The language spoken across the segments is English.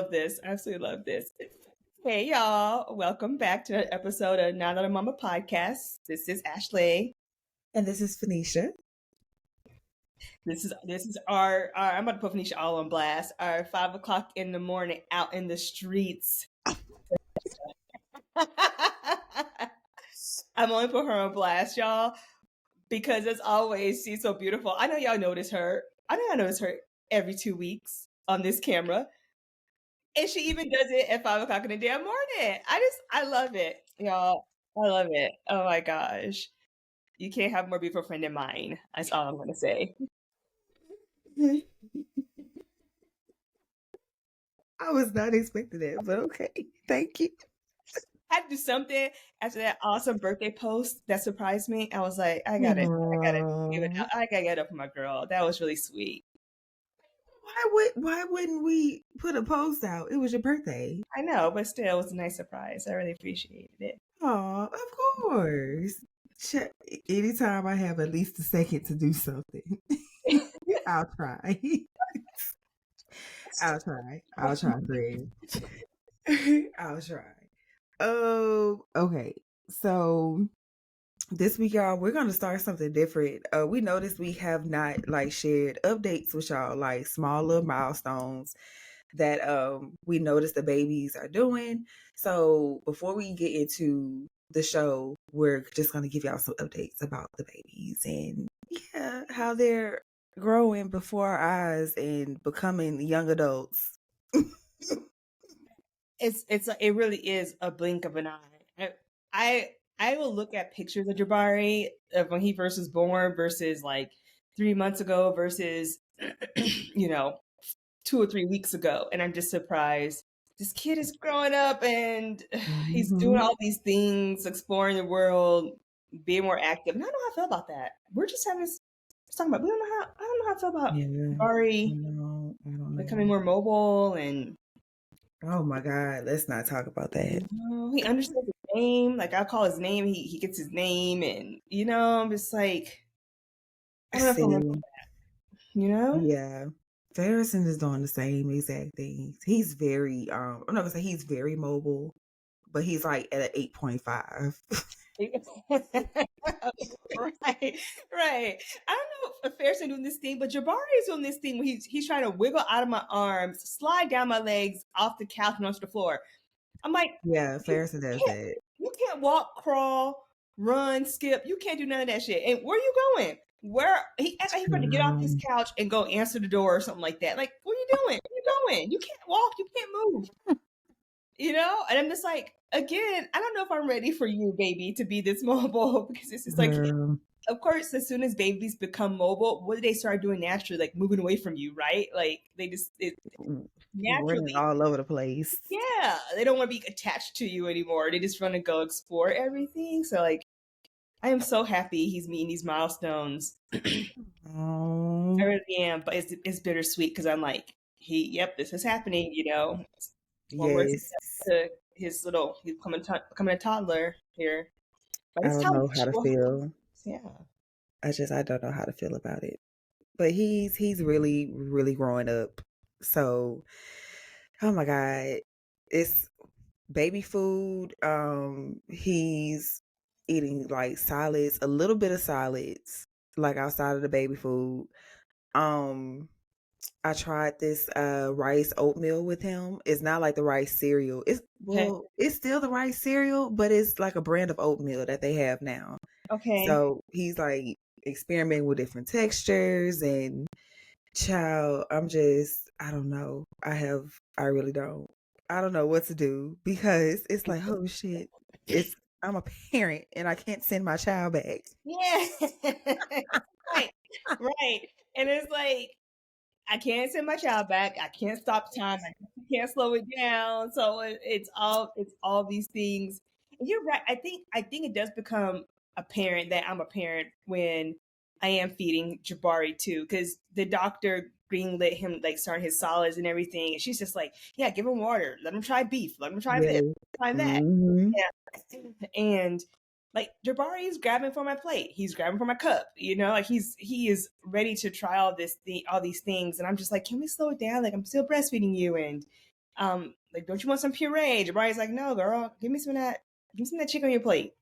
love this. I absolutely love this. Hey, y'all. Welcome back to an episode of Not a Mama podcast. This is Ashley. And this is Phoenicia. This is our I'm about to put Phoenicia all on blast. Our 5 o'clock in the morning out in the streets. I'm only put her on blast, y'all, because as always, she's so beautiful. I know y'all notice her. I know I notice her every 2 weeks on this camera. And she even does it at 5 o'clock in the damn morning. I love it, y'all. I love it. Oh my gosh. You can't have a more beautiful friend than mine. That's all I'm going to say. I was not expecting that, but okay. Thank you. I had to do something after that awesome birthday post that surprised me. I was like, I gotta give it out. I gotta get up for my girl. That was really sweet. Why wouldn't we put a post out? It was your birthday. I know, but still, it was a nice surprise. I really appreciated it. Oh, of course. Anytime I have at least a second to do something, I'll try. I'll try, Greg. I'll try. Oh, okay. So this week, y'all, we're gonna start something different. We noticed we have not shared updates with y'all, like small little milestones that we noticed the babies are doing. So before we get into the show, we're just gonna give y'all some updates about the babies and how they're growing before our eyes and becoming young adults. It really is a blink of an eye. I will look at pictures of Jabari of when he first was born versus 3 months ago versus 2 or 3 weeks ago, and I'm just surprised. This kid is growing up and he's doing all these things, exploring the world, being more active. And I don't know how I feel about that. We're just talking about. I don't know how I feel about Jabari becoming more mobile and. Oh my God, let's not talk about that. He understands his name. Like I call his name, he gets his name, and I'm just like, I don't know if I'm that. Yeah. Farrison is doing the same exact things. He's very I'm not gonna say he's very mobile, but he's like at an 8.5. Right. I don't know if Farrison doing this thing, but Jabari is doing this thing where he's trying to wiggle out of my arms, slide down my legs off the couch and onto the floor. I'm like, yeah, Farrison does that. You can't walk, crawl, run, skip. You can't do none of that shit. And where are you going? He acts like he's going to get off his couch and go answer the door or something like that. Like, what are you doing? Where are you going? You can't walk. You can't move. And I'm just like, again, I don't know if I'm ready for you, baby, to be this mobile because it's just like, of course, as soon as babies become mobile, what do they start doing naturally? Like moving away from you, right? Like they just naturally all over the place. Yeah, they don't want to be attached to you anymore. They just want to go explore everything. So I am so happy he's meeting these milestones. I really am, but it's bittersweet because I'm like, this is happening. Yes. He's becoming a toddler here. But I don't know how to feel. Yeah, I don't know how to feel about it. But he's really, really growing up. So, oh my God, it's baby food. He's eating solids, a little bit of solids, outside of the baby food. I tried this rice oatmeal with him. It's not like the rice cereal. It's still the rice cereal, but it's like a brand of oatmeal that they have now. Okay. So he's experimenting with different textures and child, I don't know. I really don't. I don't know what to do because it's like, oh shit. I'm a parent and I can't send my child back. Yeah. Right. And it's like, I can't send my child back. I can't stop time. I can't slow it down. So it's all these things. And you're right. I think it does become apparent that I'm a parent when I am feeding Jabari too, because the doctor greenlit him start his solids and everything. And she's just like, yeah, give him water. Let him try beef. Let him try this. Try that. Yeah. And Jabari is grabbing for my plate. He's grabbing for my cup. He is ready to try all these things. And I'm just like, can we slow it down? I'm still breastfeeding you. And like, don't you want some puree? Jabari's like, no, girl, give me some of that chicken on your plate.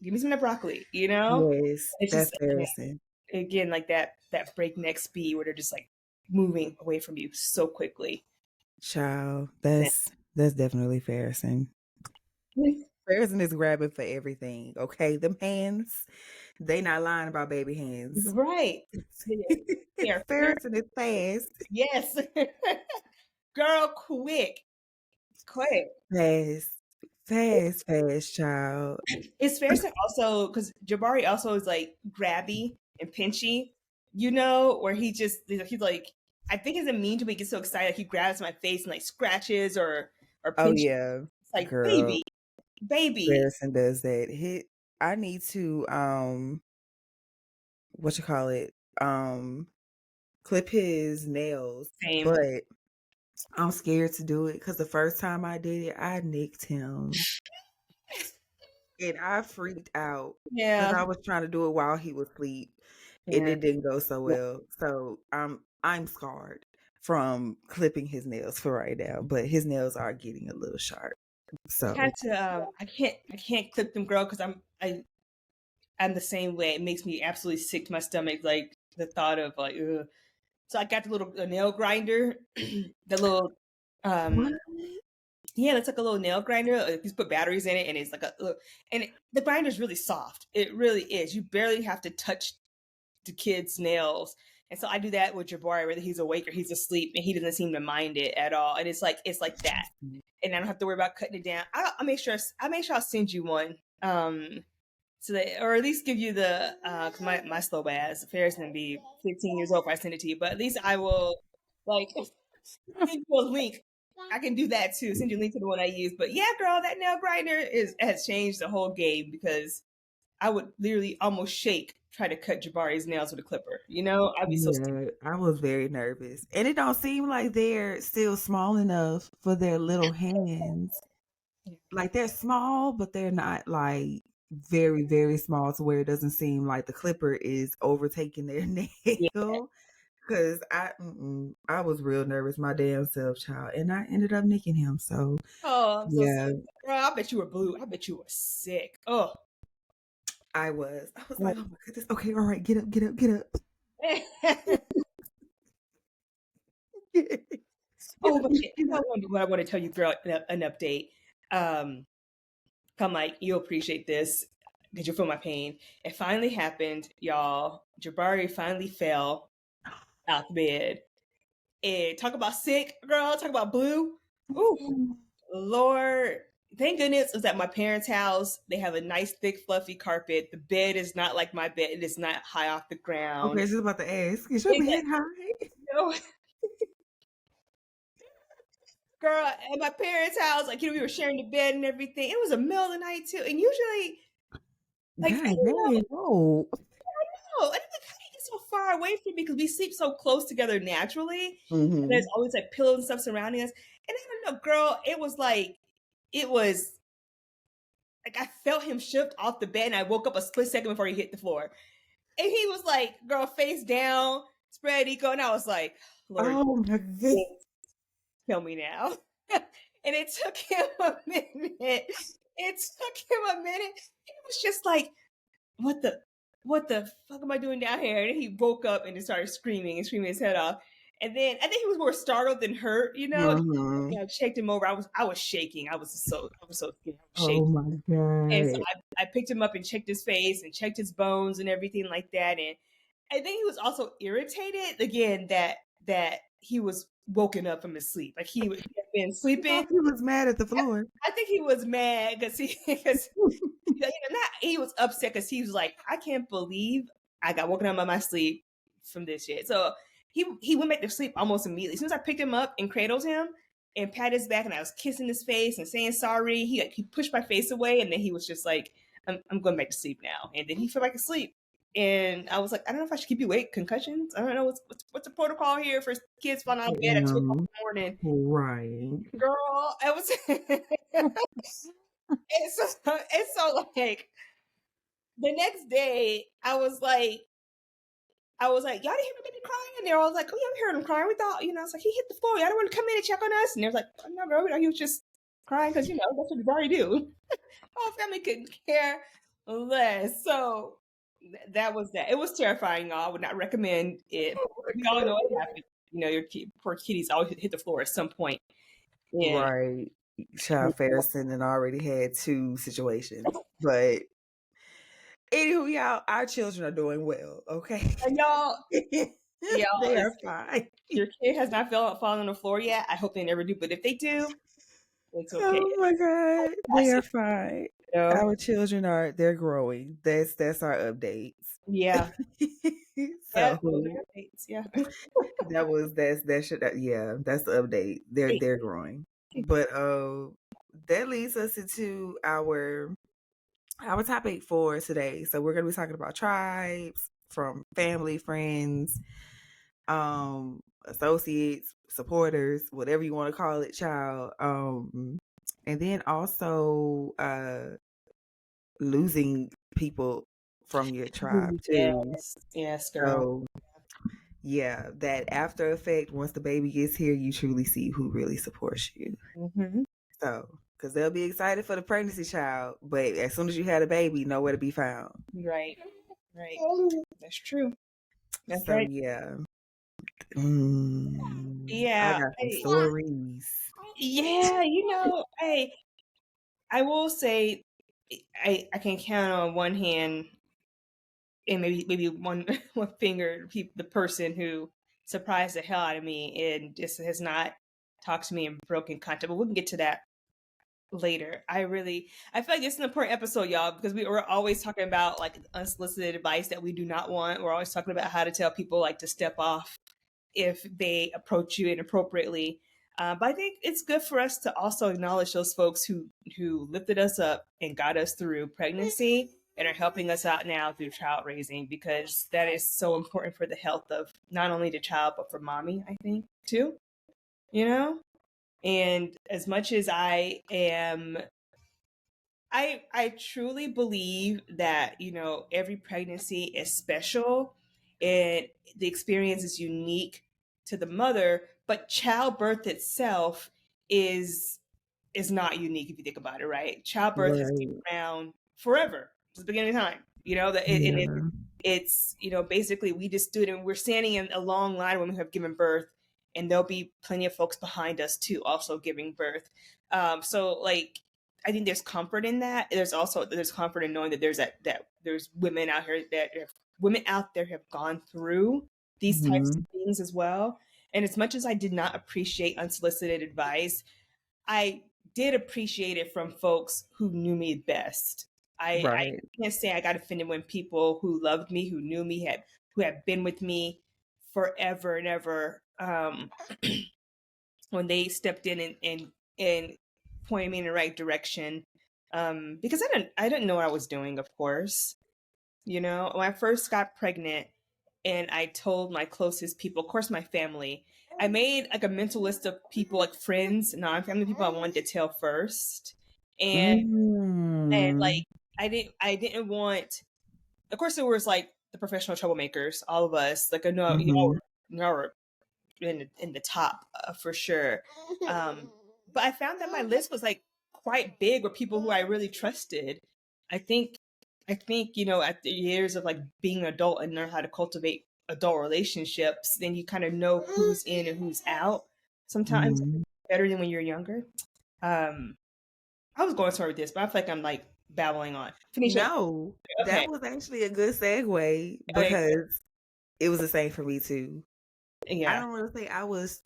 Give me some of that broccoli, you know? Yes, It's that's just, embarrassing. again, like that breakneck speed where they're just like moving away from you so quickly. Child, that's definitely embarrassing. Embarrassing is grabbing for everything. Okay, them hands, they not lying about baby hands. Right. They are fierce. Embarrassing is fast. Yes. Girl, quick. Fast, fast, fast, child. It's fierce, and also because Jabari also is like grabby and pinchy, where he's like, I think he's a mean to me. He gets so excited, like he grabs my face and like scratches or Oh pinches. yeah, It's like, girl. baby. Embarrassing does that. I need to what you call it? Clip his nails, Same. but I'm scared to do it because the first time I did it, I nicked him. And I freaked out because Yeah. I was trying to do it while he was asleep, and Yeah. it didn't go so well. So I'm scarred from clipping his nails for right now, but his nails are getting a little sharp. I had So to. I can't clip them, girl, because I'm the same way. It makes me absolutely sick to my stomach, like the thought of like, ugh. So I got the little nail grinder, the little um what? yeah, it's like a little nail grinder. You just put batteries in it, and it's like the grinder is really soft. It really is. You barely have to touch the kid's nails. And so I do that with Jabari, whether he's awake or he's asleep, and he doesn't seem to mind it at all. And it's like that, and I don't have to worry about cutting it down. I'll make sure I'll send you one, so that, or at least give you the cause my slow ass Ferris gonna be 15 years old if I send it to you, but at least I will like send you a link. I can do that too. Send you a link to the one I use. But yeah, girl, that nail grinder has changed the whole game because I would literally almost shake try to cut Jabari's nails with a clipper. I'd be so scared. Yeah, I was very nervous. And it don't seem like they're still small enough for their little hands. Like they're small, but they're not like very, very small to where it doesn't seem like the clipper is overtaking their Yeah. nail. Cause I was real nervous, my damn self, child, and I ended up nicking him. So Oh, I'm so yeah, sorry. Girl, I bet you were blue. I bet you were sick. Oh. I was. I was like, oh my goodness. Okay, all right, get up, get up, get up. Get Oh, up, but shit, get up. what I want to tell you, girl, an update. Um, Come, like, you'll appreciate this because you'll feel my pain. It finally happened, y'all. Jabari finally fell out the bed. And talk about sick, girl. Talk about blue. Ooh, Lord. Thank goodness it was at my parents' house. They have a nice, thick, fluffy carpet. The bed is not like my bed. It is not high off the Okay, ground. she's about to ask. Is your It's bed like, high? no, girl, at my parents' house, like, we were sharing the bed and everything. It was a middle of the night, too. And usually, like, I God don't know. dang, whoa. And I'm like, how do you get so far away from me? Because we sleep so close together naturally. And there's Mm-hmm. always like pillows and stuff surrounding us. And I don't know, girl, it was like I felt him shift off the bed and I woke up a split second before he hit the floor. And he was like, girl, face down, spread eagle. And I was like, Lord, Oh my god. kill me now. And it took him a minute. It took him a minute. It was just like, what the fuck am I doing down here? And he woke up and he started screaming and screaming his head off. And then I think he was more startled than hurt. Mm-hmm. I checked him over. I was shaking. I was so scared. I was Oh shaking. my And so god. I picked him up and checked his face and checked his bones and everything like that. And I think he was also irritated again that he was woken up from his sleep. Like he had been I thought sleeping. he was mad at the floor. I think he was mad because not he was upset because he was like, I can't believe I got woken up by my sleep from this shit. So he went back to sleep almost immediately. As soon as I picked him up and cradled him and patted his back and I was kissing his face and saying sorry, he pushed my face away and then he was just like, I'm going back to sleep now. And then he fell back asleep. And I was like, I don't know if I should keep you awake. Concussions? I don't know what's the protocol here for kids falling out of bed at 2 o'clock in the morning. Right. Girl, it was it's so like the next day I was like I was like, y'all didn't hear my baby crying? And they're all like, oh, yeah, we heard him crying. We thought, you know, it's like, he hit the floor. Y'all don't want to come in and check on us? And they was like, oh, no, girl, he was just crying because, you know, that's what the already do. Our family couldn't care less. So that was that. It was terrifying, y'all. I would not recommend it. We all know it happened. You know, your poor kitties always hit the floor at some point. And Right. Child Farrison and already had 2 situations. But anywho, y'all, our children are doing well, okay? y'all, They are listen, fine. your kid has not fallen on the floor yet. I hope they never do. But if they do, it's okay. Oh my God. They That's are it. fine. You know? Our children they're growing. That's our updates. Yeah. Yeah, So those are updates. Yeah. that's the update. They're growing. But that leads us into our topic for today. So we're gonna be talking about tribes from family, friends, associates, supporters, whatever you want to call it, child. And then also losing people from your tribe too. Yes. Yes, girl. So yeah, that after effect, once the baby gets here, you truly see who really supports you. Mm-hmm. So, because they'll be excited for the pregnancy child, but as soon as you had a baby, nowhere to be found. Right. Right. That's true. That's So right. yeah, I Yeah. got some Hey, stories. yeah, you know, hey, I will say I can count on one hand and maybe one one finger the person who surprised the hell out of me and just has not talked to me in broken contact. But we can get to that later. I feel like it's an important episode, y'all, because we're always talking about like unsolicited advice that we do not want. We're always talking about how to tell people like to step off if they approach you inappropriately. But I think it's good for us to also acknowledge those folks who lifted us up and got us through pregnancy and are helping us out now through child raising, because that is so important for the health of not only the child but for mommy, I think, too. You know? And as much as I truly believe that, you know, every pregnancy is special and the experience is unique to the mother, but childbirth itself is is not unique if you think about it, right? Childbirth has been Right. around forever, since the beginning of time. You know, Yeah. it's, you know, basically we just stood and we're standing in a long line when we have given birth, and there'll be plenty of folks behind us too, also giving birth. So like I think there's comfort in that. There's comfort in knowing that that there's women out here women out there have gone through these types Hmm. of things as well. And as much as I did not appreciate unsolicited advice, I did appreciate it from folks who knew me best. I Right. can't say I got offended when people who loved me, who knew me, who had been with me forever and ever, when they stepped in and pointed me in the right direction. Because I didn't know what I was doing, of course. You know, when I first got pregnant and I told my closest people, of course, my family, I made like a mental list of people, like friends, non-family people I wanted to tell first. And Mm. like I didn't want, of course there was like the professional troublemakers, all of us. Like I know Hmm. y'all were in the top for sure. But I found that my list was like quite big with people who I really trusted. I think I think, you know, at the years of like being an adult and learn how to cultivate adult relationships, then you kind of know who's in and who's out. Sometimes Hmm. better than when you're younger. Um, I was going somewhere with this, but I feel like I'm like babbling on. Finish up. No, Okay. that was actually a good segue Okay. because it was the same for me too. I Yeah. don't really think I was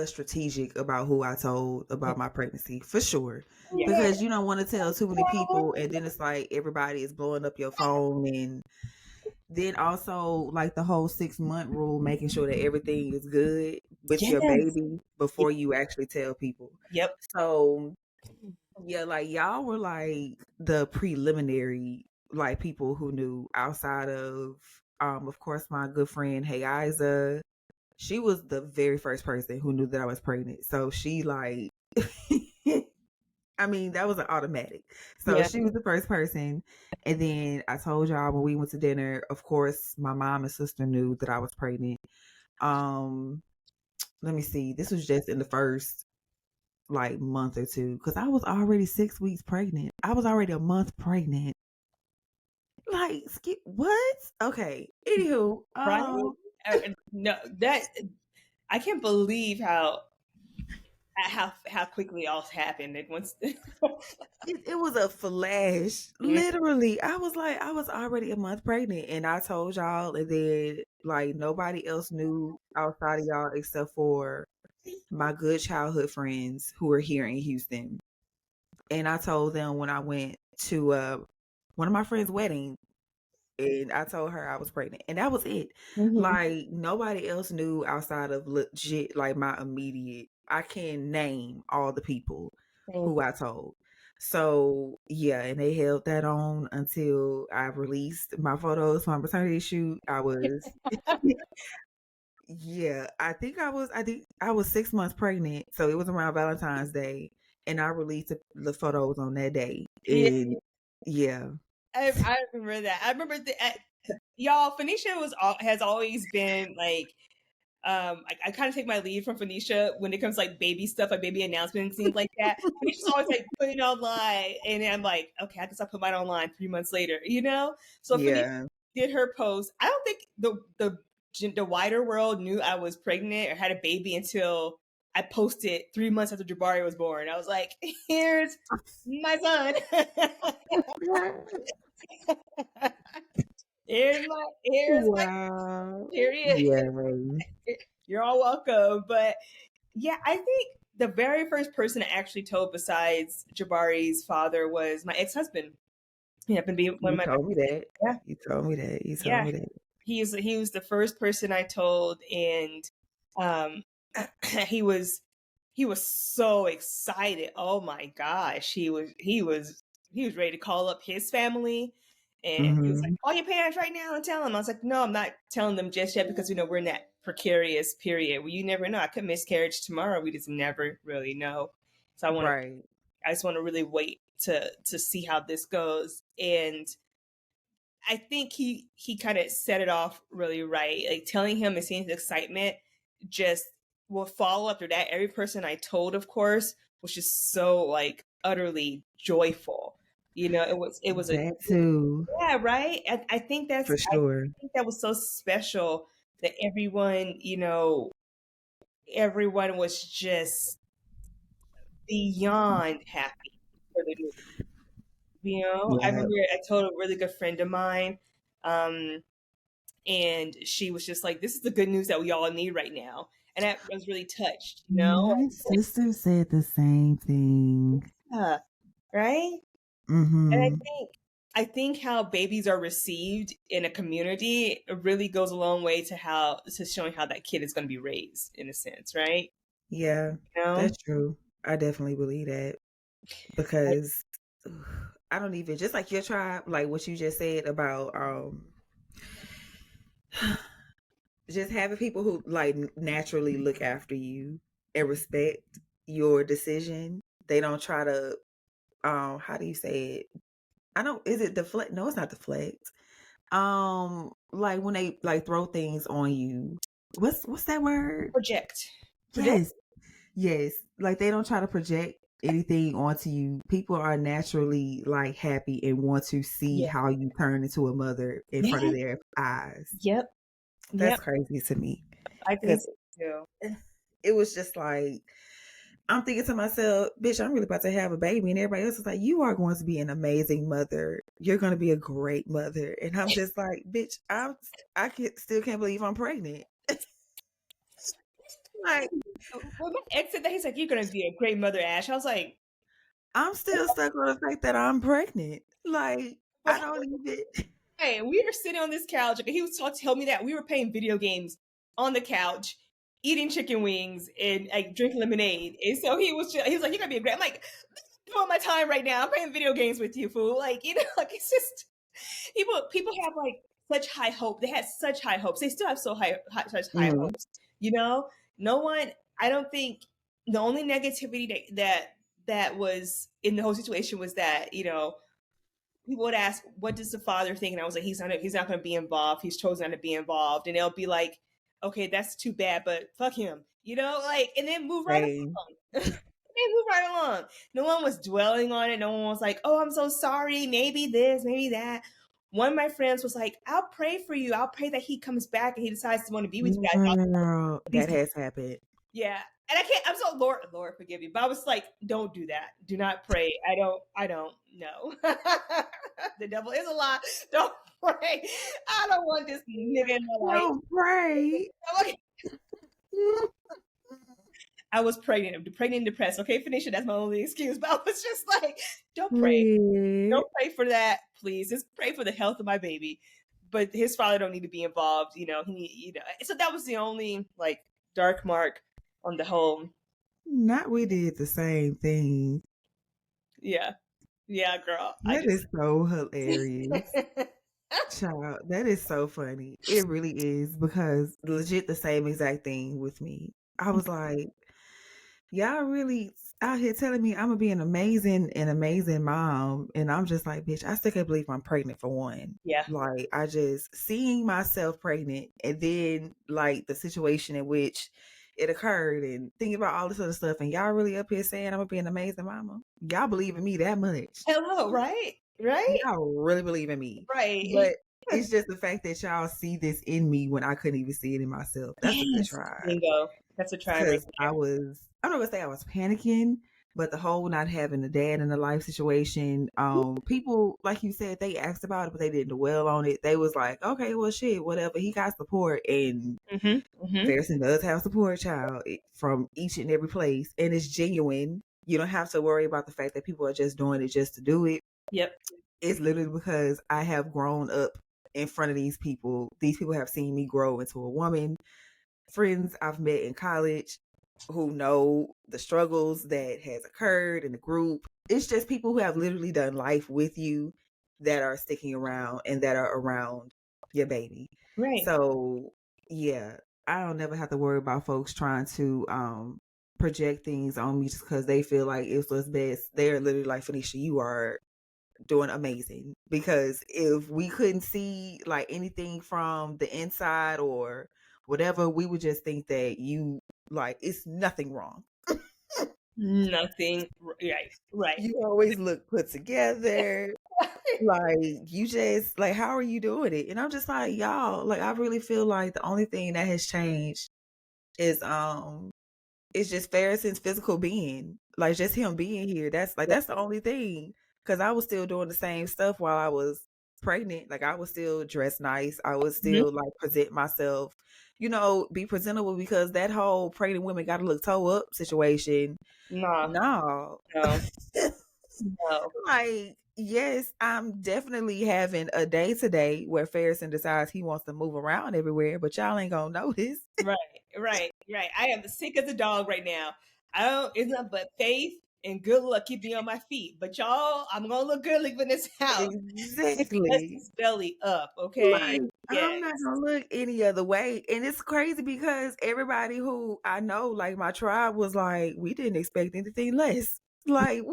strategic about who I told about my pregnancy for sure. Yeah. Because you don't want to tell too many people and then it's like everybody is blowing up your phone, and then also like the whole 6-month rule, making sure that everything is good with your Yes. baby before you actually tell people. Yep. So yeah, like y'all were like the preliminary like people who knew outside of course my good friend Hey Isa. She was the very first person who knew that I was pregnant. So she like I mean, that was an automatic. So Yeah. she was the first person. And then I told y'all when we went to dinner, of course, my mom and sister knew that I was pregnant. Um, let me see. This was just in the first like month or two because I was already 6 weeks pregnant. I was already a month pregnant. Like, skip what? Okay. Anywho, Right? No, that I can't believe how quickly all happened. It once. it was a flash. Literally, I was like, I was already a month pregnant, and I told y'all, and then like nobody else knew outside of y'all except for my good childhood friends who are here in Houston. And I told them when I went to one of my friends' wedding, and I told her I was pregnant, and that was it. Mhm. Like nobody else knew outside of legit, like my immediate. I can name all the people who I told. So yeah, and they held that on until I released my photos from my maternity shoot. I was yeah, I think I was 6 months pregnant, so it was around Valentine's Day, and I released the photos on that day. Yeah, And yeah, I remember that. I remember y'all. Phoenicia has always been like I kind of take my lead from Phoenicia when it comes to like baby stuff, like baby announcements, things like that. Phoenicia's always like putting it online, and then I'm like, okay, I guess I'll put mine online 3 months later, you know. So Phoenicia yeah. did her post. I don't think the wider world knew I was pregnant or had a baby until I posted 3 months after Jabari was born. I was like, here's my son. Here's my Wow. period. Yeah. You're all welcome. But yeah, I think the very first person I actually told besides Jabari's father was my ex-husband. He happened to be one of You my told me that. yeah, You told me that. You told yeah. me that. He was the first person I told, and um, he was he was so excited. Oh my gosh, he was ready to call up his family, and he was like, Mhm. "Call your parents right now and tell them." I was like, "No, I'm not telling them just yet because we're in that precarious period where you never know. I could miscarriage tomorrow. We just never really know. So Right. I just want to really wait to see how this goes." And I think he kind of set it off really right. Like telling him and seeing his excitement just will follow after that. Every person I told, of course, was just so like utterly joyful. It was a That too. yeah, right. For I sure. think that was so special that everyone was just beyond happy for the news. I Yeah. remember I told a really good friend of mine, um, and she was just like, "This is the good news that we all need right now," and I was really touched. My sister said the same thing. Yeah, right. And Mhm. I think how babies are received in a community really goes a long way to showing how that kid is going to be raised in a sense, right? Yeah. You know, That's true. I definitely believe that because I don't even just like your tribe, like what you just said about just having people who like naturally look after you and respect your decision. They don't try to how do you say it? I don't is it deflect? No, it's not deflect. Like when they like throw things on you. What's that word? project, project. Yes. Yes. Like they don't try to project anything onto you. People are naturally like happy and want to see Yeah, how you turn into a mother in front of yeah, their eyes. yep, That's yep. crazy to me. I think Cause so too. it was just like I'm thinking to myself, bitch, I'm really about to have a baby. And everybody else is like, you are going to be an amazing mother. You're going to be a great mother. And I'm just like, bitch, still can't believe I'm pregnant. Like, When my ex said that, he's like, "You're gonna be a great mother, Ash." I was like, I'm still stuck on the fact that I'm pregnant. Like, I "But don't even. hey, we were sitting on this couch. Like, he was telling me that we were playing video games on the couch, eating chicken wings and like drinking lemonade." And so he was like, "You're gonna be a great." I'm like, "Doing my time right now. I'm playing video games with you, fool." Like, like it's just people have like such high hope. They had such high hopes. They still have such high Mhm. hopes. You know, no one. I don't think the only negativity that that was in the whole situation was that, people would ask, "What does the father think?" And I was like, He's not going to be involved. He's chosen not to be involved." And they'll be like, "Okay, that's too bad, but fuck him," like, and then move right Same. along. They move right along. No one was dwelling on it. No one was like, "Oh, I'm so sorry. Maybe this, maybe that." One of my friends was like, "I'll pray for you. I'll pray that he comes back and he decides to want to be with you guys." Girl, He's that has happened. Yeah. And I can't, I'm so, Lord forgive me. But I was like, don't do that. Do not pray. I don't know. The devil is a lie. Don't pray. I don't want this nigga in my life. Don't pray. I was pregnant and depressed. Okay, Phoenicia, that's my only excuse. But I was just like, don't pray. Period. Don't pray for that, please. Just pray for the health of my baby. But his father don't need to be involved. So that was the only like dark mark on the whole. Not we did the same thing. Yeah. Yeah, girl. I That just is so hilarious. Child, that is so funny. It really is because legit the same exact thing with me. I was like, y'all really out here telling me I'm gonna be an amazing mom, and I'm just like, bitch, I still can't believe I'm pregnant for one. Yeah. Like, I just seeing myself pregnant, and then like the situation in which it occurred, and thinking about all this other stuff, and y'all really up here saying I'm gonna be an amazing mama. Y'all believe in me that much? Hello, right? Right? Y'all really believe in me, Right. but it's just the fact that y'all see this in me when I couldn't even see it in myself. That's a good Yes. try. Bingo. That's a try right Because there. I'm not gonna say I was panicking, but the whole not having a dad in the life situation, people, like you said, they asked about it, but they didn't dwell on it. They was like, okay, well, shit, whatever. He got support, and Mm-hmm. Verison does have support, child, from each and every place, and it's genuine. You don't have to worry about the fact that people are just doing it just to do it. Yep. It's literally because I have grown up in front of these people. These people have seen me grow into a woman. Friends I've met in college who know the struggles that has occurred in the group. It's just people who have literally done life with you that are sticking around and that are around your baby. Right. So yeah, I don't never have to worry about folks trying to project things on me just because they feel like it's what's best. They're literally like, Phoenicia, you are doing amazing, because if we couldn't see like anything from the inside or whatever, we would just think that you, like, it's nothing wrong. Nothing. Right. Right. You always look put together, like you just like, how are you doing it? And I'm just like, y'all, like, I really feel like the only thing that has changed is it's just Ferrison's physical being, like just him being here. That's the only thing. Because I was still doing the same stuff while I was pregnant. Like, I was still dressed nice. I was Mm-hmm. still like present myself, be presentable, because that whole pregnant women got to look toe up situation. No. No. No. No. Like, yes, I'm definitely having a day today where Ferrison decides he wants to move around everywhere, but y'all ain't gonna notice. Right. Right. Right. I am sick as a dog right now. I don't. It's not but faith and good luck keeping me on my feet. But y'all, I'm gonna look good leaving this house. Let's Exactly. just belly up, okay? Like, Yes. I'm not gonna look any other way. And it's crazy because everybody who I know, like my tribe, was like, we didn't expect anything less. Like,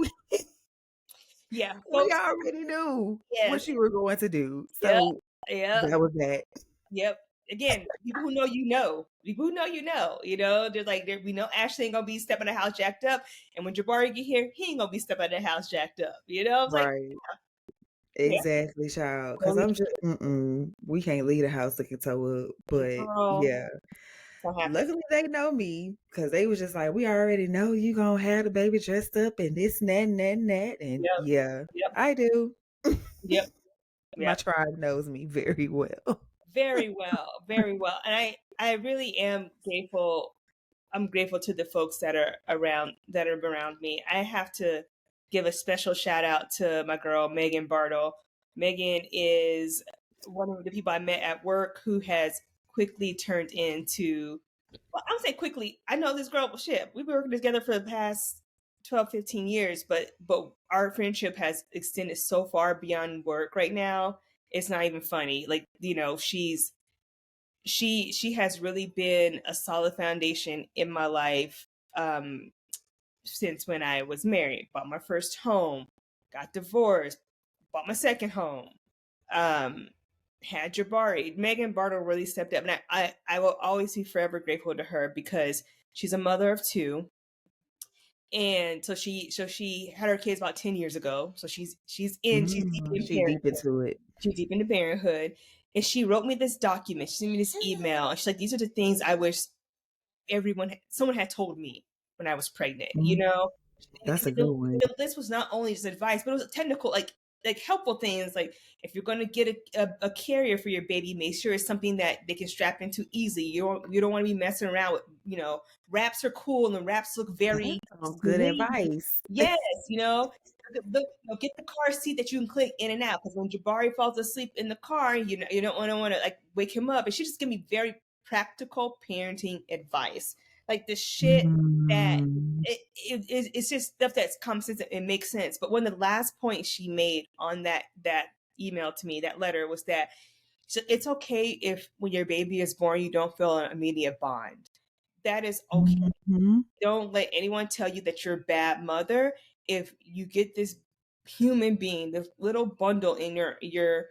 Yeah, we folks. already knew Yes. what you were going to do. Yep. So Yep. that was that. Yep. Again, people who know People who know They're like, we know Ashley ain't gonna be stepping the house jacked up, and when Jabari get here, he ain't gonna be stepping the house jacked up. It's like, Right. yeah, Exactly, child. Because totally I'm just, we can't leave the house looking toe up. But girl. yeah, Don't happen. luckily they know me, because they was just like, we already know you gonna have the baby dressed up and this and that and that and that. And Yep. yeah, Yep. I do. Yep. My Yep. tribe knows me very well. Very well. Very well. And I really am grateful. I'm grateful to the folks that are around me. I have to give a special shout out to my girl Megan Bartle. Megan is one of the people I met at work who has quickly turned into, well, I would say quickly. I know this girl, well, shit. We've been working together for the past 12, 15 years, but our friendship has extended so far beyond work right now. It's not even funny. Like, she has really been a solid foundation in my life. since when I was married. Bought my first home, got divorced, bought my second home, um, had Jabari. Megan Bartle really stepped up, and I will always be forever grateful to her because she's a mother of two, and so she had her kids about 10 years ago. So she's deep in She deep parenthood. into it. She's deep into parenthood, and she wrote me this document. She sent me this email, and she's like, "These are the things I wish someone had told me when I was pregnant." You Mm, know, that's a the, good one. the list was not only just advice, but it was technical, like helpful things. Like if you're going to get a carrier for your baby, make sure it's something that they can strap into easily. You don't want to be messing around with, wraps are cool and the wraps look That's very some good sleek. advice. Yes, get the car seat that you can click in and out, because when Jabari falls asleep in the car, you don't want to like wake him up. And she just gave me very practical parenting advice, like the shit that Mm, it's just stuff that's common sense and makes sense. But one of the last points she made on that email to me, that letter, was that so it's okay if when your baby is born you don't feel an immediate bond. That is okay. mhm, Don't let anyone tell you that you're a bad mother if you get this human being, this little bundle in your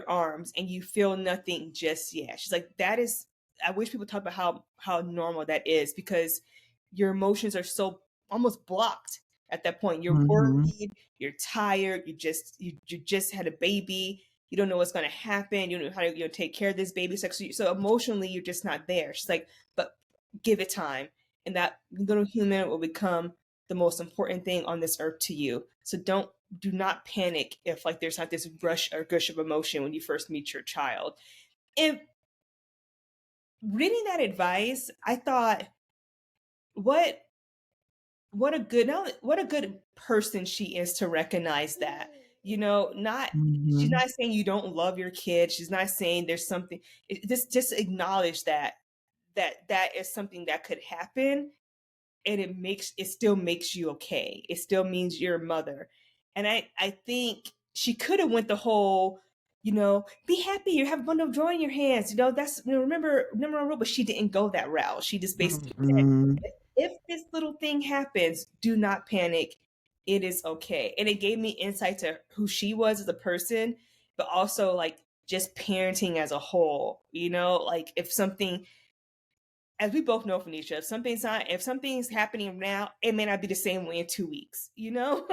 arms, and you feel nothing just yet. She's like, that is, I wish people talk about how normal that is, because your emotions are so almost blocked at that point. You're mhm, worried, you're tired, you just had a baby, you don't know what's going to happen, you don't know how to take care of this baby. So emotionally you're just not there. She's like, but give it time, and that little human will become the most important thing on this earth to you. So do not panic if like there's not this rush or gush of emotion when you first meet your child. And reading that advice, I thought, what what a good person she is to recognize that. Not, she's mhm, not saying you don't love your kid. She's not saying there's something, just acknowledge that is something that could happen, and it still makes you okay. It still means you're a mother. And I think she could have went the whole, be happy, you have a bundle of joy in your hands. That's, remember our rule, but she didn't go that route. She just basically said, mhm, if this little thing happens, do not panic. It is okay. And it gave me insight to who she was as a person, but also like just parenting as a whole. Like if something, as we both know from each other, if something's happening now, it may not be the same way in 2 weeks.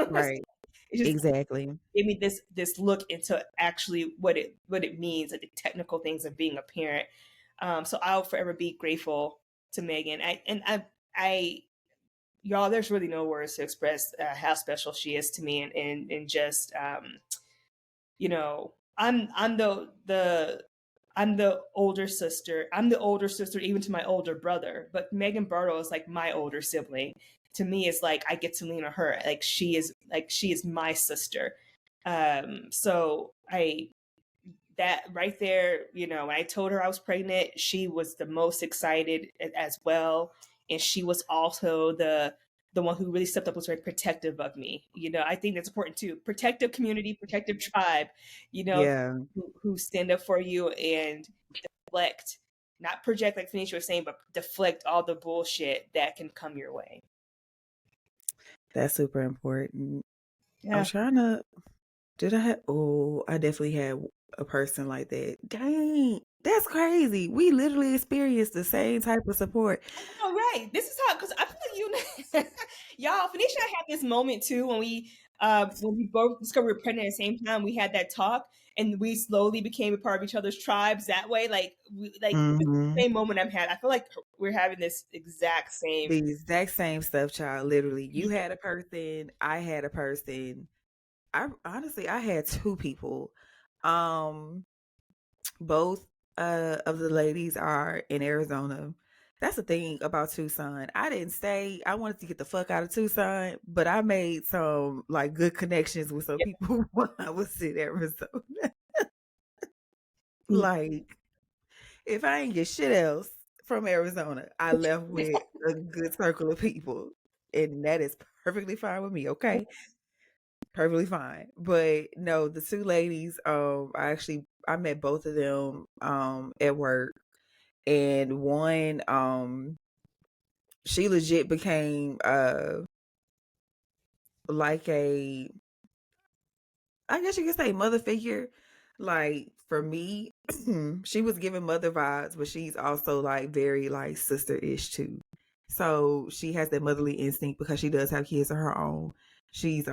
right, It just exactly. gave me this look into actually what it means, like the technical things of being a parent. So I'll forever be grateful to Megan. I y'all, there's really no words to express how special she is to me, and just I'm the older sister. I'm the older sister even to my older brother, but Megan Bartle is like my older sibling. To me, it's like I get to lean on her. Like she is my sister. So I that right there, when I told her I was pregnant, she was the most excited as well, and she was also the one who really stepped up, was very protective of me. I think that's important too. Protective community, protective tribe, Yeah, who stand up for you and deflect, not project like Phoenicia was saying, but deflect all the bullshit that can come your way. that's super important. I'm Yeah. trying to did I have oh, I definitely had a person like that. Dang, that's crazy. We literally experienced the same type of support. All right. This is how, because I feel like y'all, Phoenicia and I had this moment too when we both discovered we were pregnant at the same time. We had that talk, and we slowly became a part of each other's tribes that way. Like the Mhm. same moment I'm had. I feel like we're having this exact same. The exact same stuff, child. Literally, you had a person, I had a person. I honestly, I had two people. Um, both of the ladies are in Arizona. That's the thing about Tucson. I didn't stay. I wanted to get the fuck out of Tucson, but I made some like good connections with some people while I was in Arizona. Yeah. Like, if I ain't get shit else from Arizona, I left with a good circle of people. And that is perfectly fine with me, okay? Perfectly fine. But no, the two ladies, I met both of them at work. And one, she legit became like a, I guess you could say mother figure. Like for me, she was giving mother vibes, but she's also like very like sister-ish too. So she has that motherly instinct because she does have kids of her own. She's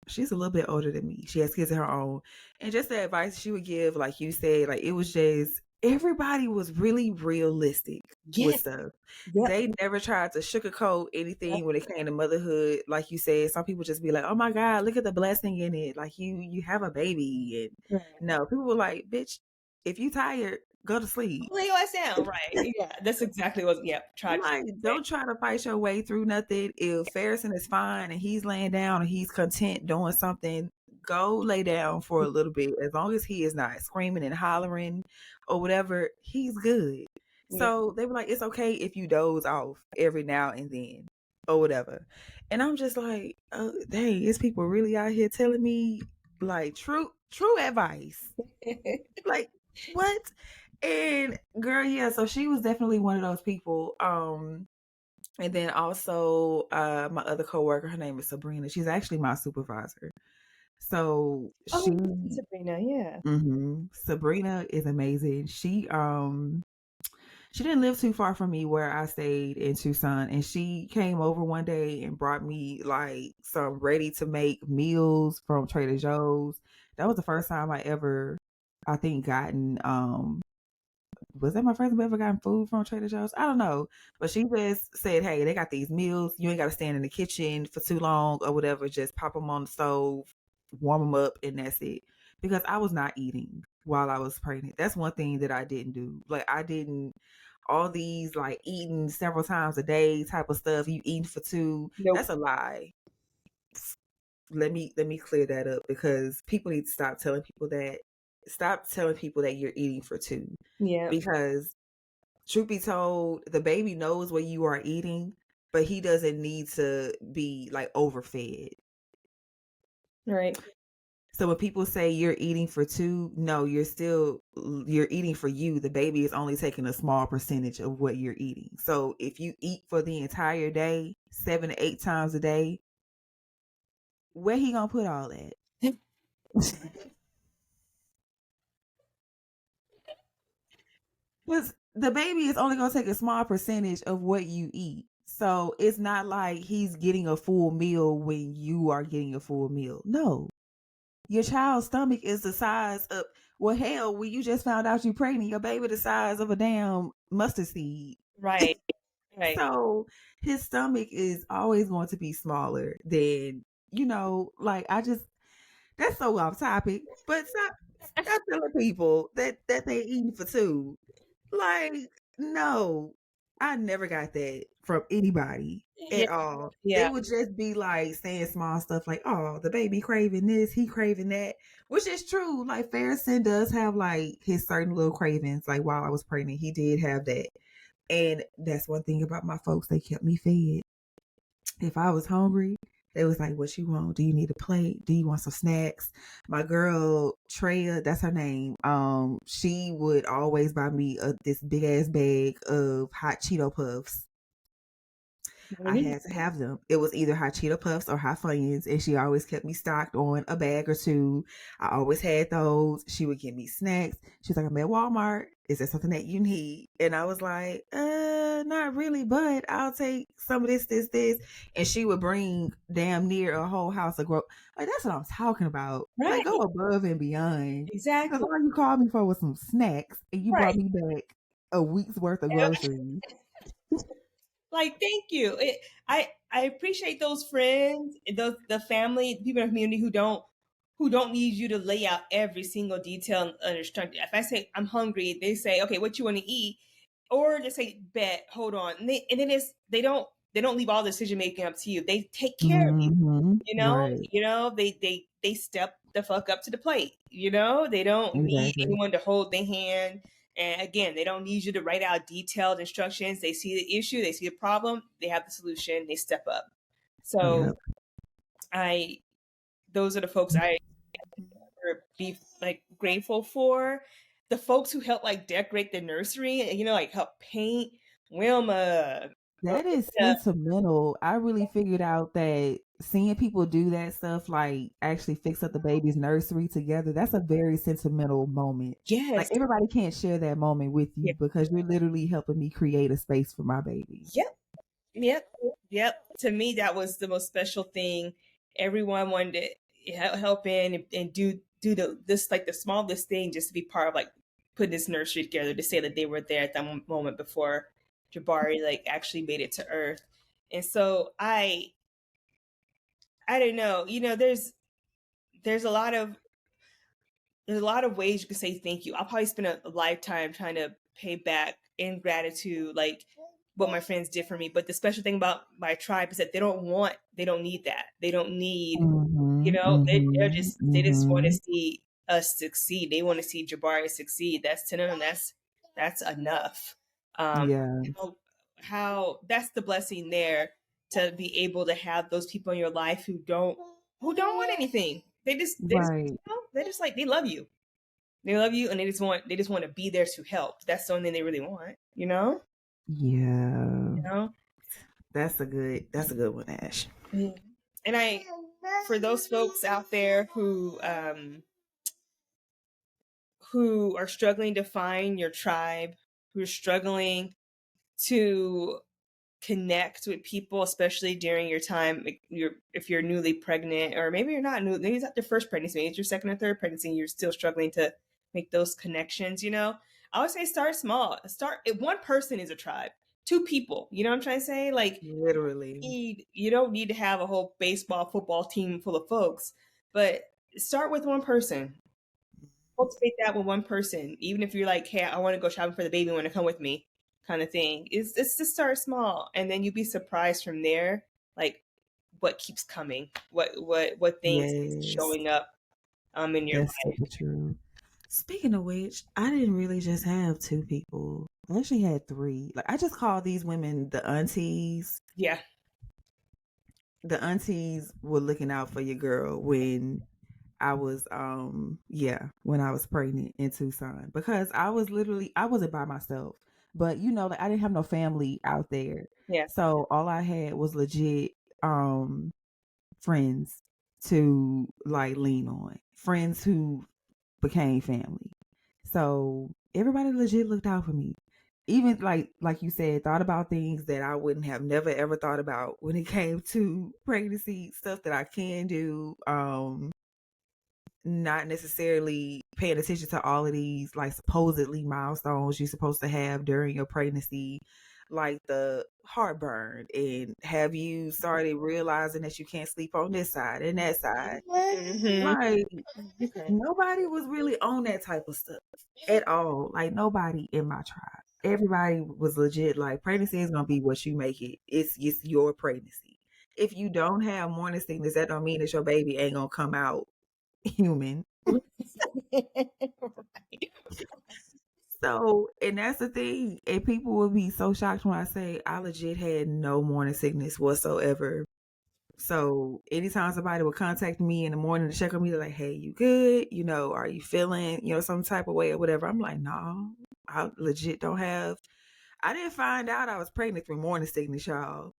she's a little bit older than me. She has kids of her own. And just the advice she would give, like you said, like it was just everybody was really realistic with Yeah. stuff. Yep. They never tried to sugarcoat Yep. anything when it came to motherhood. Like you said, some people just be like, "Oh my God, look at the blessing in it. Like you have a baby." And Right. no, people were like, "Bitch, if you tired, go to sleep." Lay your ass down. Right. Yeah. That's exactly what. Yeah. Tried to Like, say. don't try to fight your way through nothing. If Farrison is fine and he's laying down and he's content doing something, go lay down for a little bit. As long as he is not screaming and hollering or whatever, he's good. Yeah. So they were like, it's okay if you doze off every now and then or whatever. And I'm just like, oh, dang, is people really out here telling me like true advice? Like, what? And girl, yeah, so she was definitely one of those people. And then also my other coworker, her name is Sabrina. She's actually my supervisor. So Oh, Sabrina. Yeah. Sabrina is amazing. She didn't live too far from me where I stayed in Tucson, and she came over one day and brought me like some ready to make meals from Trader Joe's. That was the first time I ever, I think, gotten was that my first time ever gotten food from Trader Joe's? I don't know. But she just said, hey, they got these meals. You ain't got to stand in the kitchen for too long or whatever. Just pop them on the stove, warm them up, and that's it. Because I was not eating while I was pregnant. That's one thing that I didn't do. Like, I didn't, all these like eating several times a day type of stuff, you eating for two, Nope. that's a lie. Let me clear that up because people need to stop telling people that. Stop telling people that you're eating for two Yeah. because truth be told, the baby knows what you are eating, but he doesn't need to be like overfed. Right. So when people say you're eating for two, no, you're eating for you. The baby is only taking a small percentage of what you're eating. So if you eat for the entire day, 7 to 8 times a day, where he gonna put all that? Because the baby is only going to take a small percentage of what you eat. So it's not like he's getting a full meal when you are getting a full meal. No. Your child's stomach is the size of, well, hell, when you just found out you're pregnant, your baby the size of a damn mustard seed. Right. Right. So his stomach is always going to be smaller than, like I just, that's so off topic, but stop telling people that they eating for two. Like, no, I never got that from anybody Yeah. at all. They Yeah. would just be like saying small stuff like, oh, the baby craving this, he craving that, which is true. Like, Farrison does have like his certain little cravings. Like, while I was pregnant, he did have that. And that's one thing about my folks, they kept me fed. If I was hungry, they was like, what you want? Do you need a plate? Do you want some snacks? My girl Treya, that's her name. She would always buy me this big ass bag of hot Cheeto puffs. I Mhm. had to have them. It was either hot Cheeto puffs or hot Funyuns, and she always kept me stocked on a bag or two. I always had those. She would give me snacks. She's like, I'm at Walmart. Is there something that you need? And I was like, not really, but I'll take some of this. And she would bring damn near a whole house of like that's what I'm talking about. Like go Right. above and beyond. Because Exactly. all you called me for was some snacks and you brought Right. me back a week's worth of groceries. Like, thank you. I appreciate those friends, the family, people in the community who don't need you to lay out every single detail and instruction. If I say I'm hungry, they say, okay, what you want to eat, or they say, bet, hold on, and then they don't leave all the decision making up to you. They take care of you. Right. They step the fuck up to the plate. They don't need Exactly. anyone to hold their hand. And again, they don't need you to write out detailed instructions. They see the issue, they see the problem, they have the solution, they step up. So Yep. I those are the folks I be like grateful for. The folks who help like decorate the nursery and like help paint. Wilma, That is Marissa, sentimental. I really figured out that seeing people do that stuff, like actually fix up the baby's nursery together, that's a very sentimental moment. Like Yes. everybody can't share that moment with Yeah. you because you're literally helping me create a space for my baby. Yep. Yep. Yep. To me, that was the most special thing. Everyone wanted to help in and do this like the smallest thing just to be part of like putting this nursery together to say that they were there at that moment before Jabari like actually made it to Earth. And so I don't know. There's a lot of there's a lot of ways you can say thank you. I'll probably spend a lifetime trying to pay back in gratitude, like what my friends did for me. But the special thing about my tribe is that they don't need that. They don't need, Mhm, mhm, they just want to mhm. see us succeed. They want to see Jabari succeed. That's to them. That's enough. Um, Yeah, how that's the blessing there to be able to have those people in your life who don't want anything. right. They just like they love you. They love you and they just want to be there to help. That's the only thing they really want, you know? Yeah. You know? That's a good one, Ash. Yeah. And for those folks out there who are struggling to find your tribe, who are struggling to connect with people, especially during your time, like if you're newly pregnant, or maybe you're not new, maybe it's not your first pregnancy, maybe it's your second or third pregnancy, and you're still struggling to make those connections. I would say start small. Start if one person is a tribe, two people. You know what I'm trying to say? Like Literally. you don't need to have a whole baseball, football team full of folks, but start with one person. Cultivate that with one person, even if you're like, hey, I want to go shopping for the baby, want to come with me, kind of thing. It's just start small, and then you'd be surprised from there, like what keeps coming, what things keep Yes, showing up in your that's life. super true. Speaking of which, I didn't really just have two people. I actually had three. Like I just call these women the aunties. Yeah, The aunties were looking out for your girl when I was when I was pregnant in Tucson because I wasn't by myself. But like I didn't have no family out there. yeah. So all I had was legit um friends to like lean on. Friends who became family. So everybody legit looked out for me. Even like you said, thought about things that I wouldn't have never ever thought about when it came to pregnancy, stuff that I can do. Not necessarily paying attention to all of these like supposedly milestones you're supposed to have during your pregnancy, like the heartburn, and have you started realizing that you can't sleep on this side and that side. Hmm. Like Okay. nobody was really on that type of stuff at all. Like nobody in my tribe. Everybody was legit like pregnancy is gonna be what you make it. It's your pregnancy. If you don't have morning sickness, that don't mean that your baby ain't gonna come out human. Right. So, and that's the thing. And people will be so shocked when I say I legit had no morning sickness whatsoever. So, anytime somebody would contact me in the morning to check on me, they're like, hey, you good? Are you feeling, some type of way or whatever? I'm like, no, I legit don't have. I didn't find out I was pregnant through morning sickness, y'all.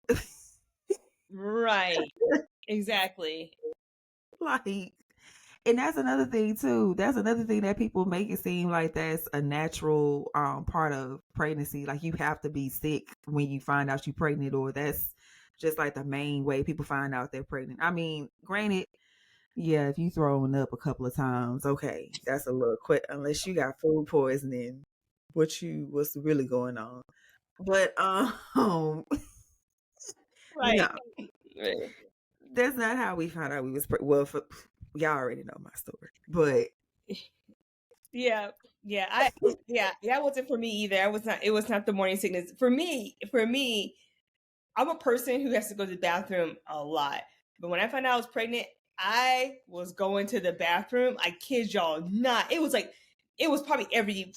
Right. Exactly. Like, and that's another thing too. That's another thing that people make it seem like that's a natural part of pregnancy. Like you have to be sick when you find out you're pregnant, or that's just like the main way people find out they're pregnant. I mean, granted, yeah, if you throwing up a couple of times, okay, that's a little quick. Unless you got food poisoning, what's really going on? But Right. no, Right. that's not how we found out we was well. Y'all already know my story, but Yeah. Yeah. Yeah, that wasn't for me either. It was not the morning sickness. For me, I'm a person who has to go to the bathroom a lot. But when I found out I was pregnant, I was going to the bathroom. I kid y'all not. It was probably every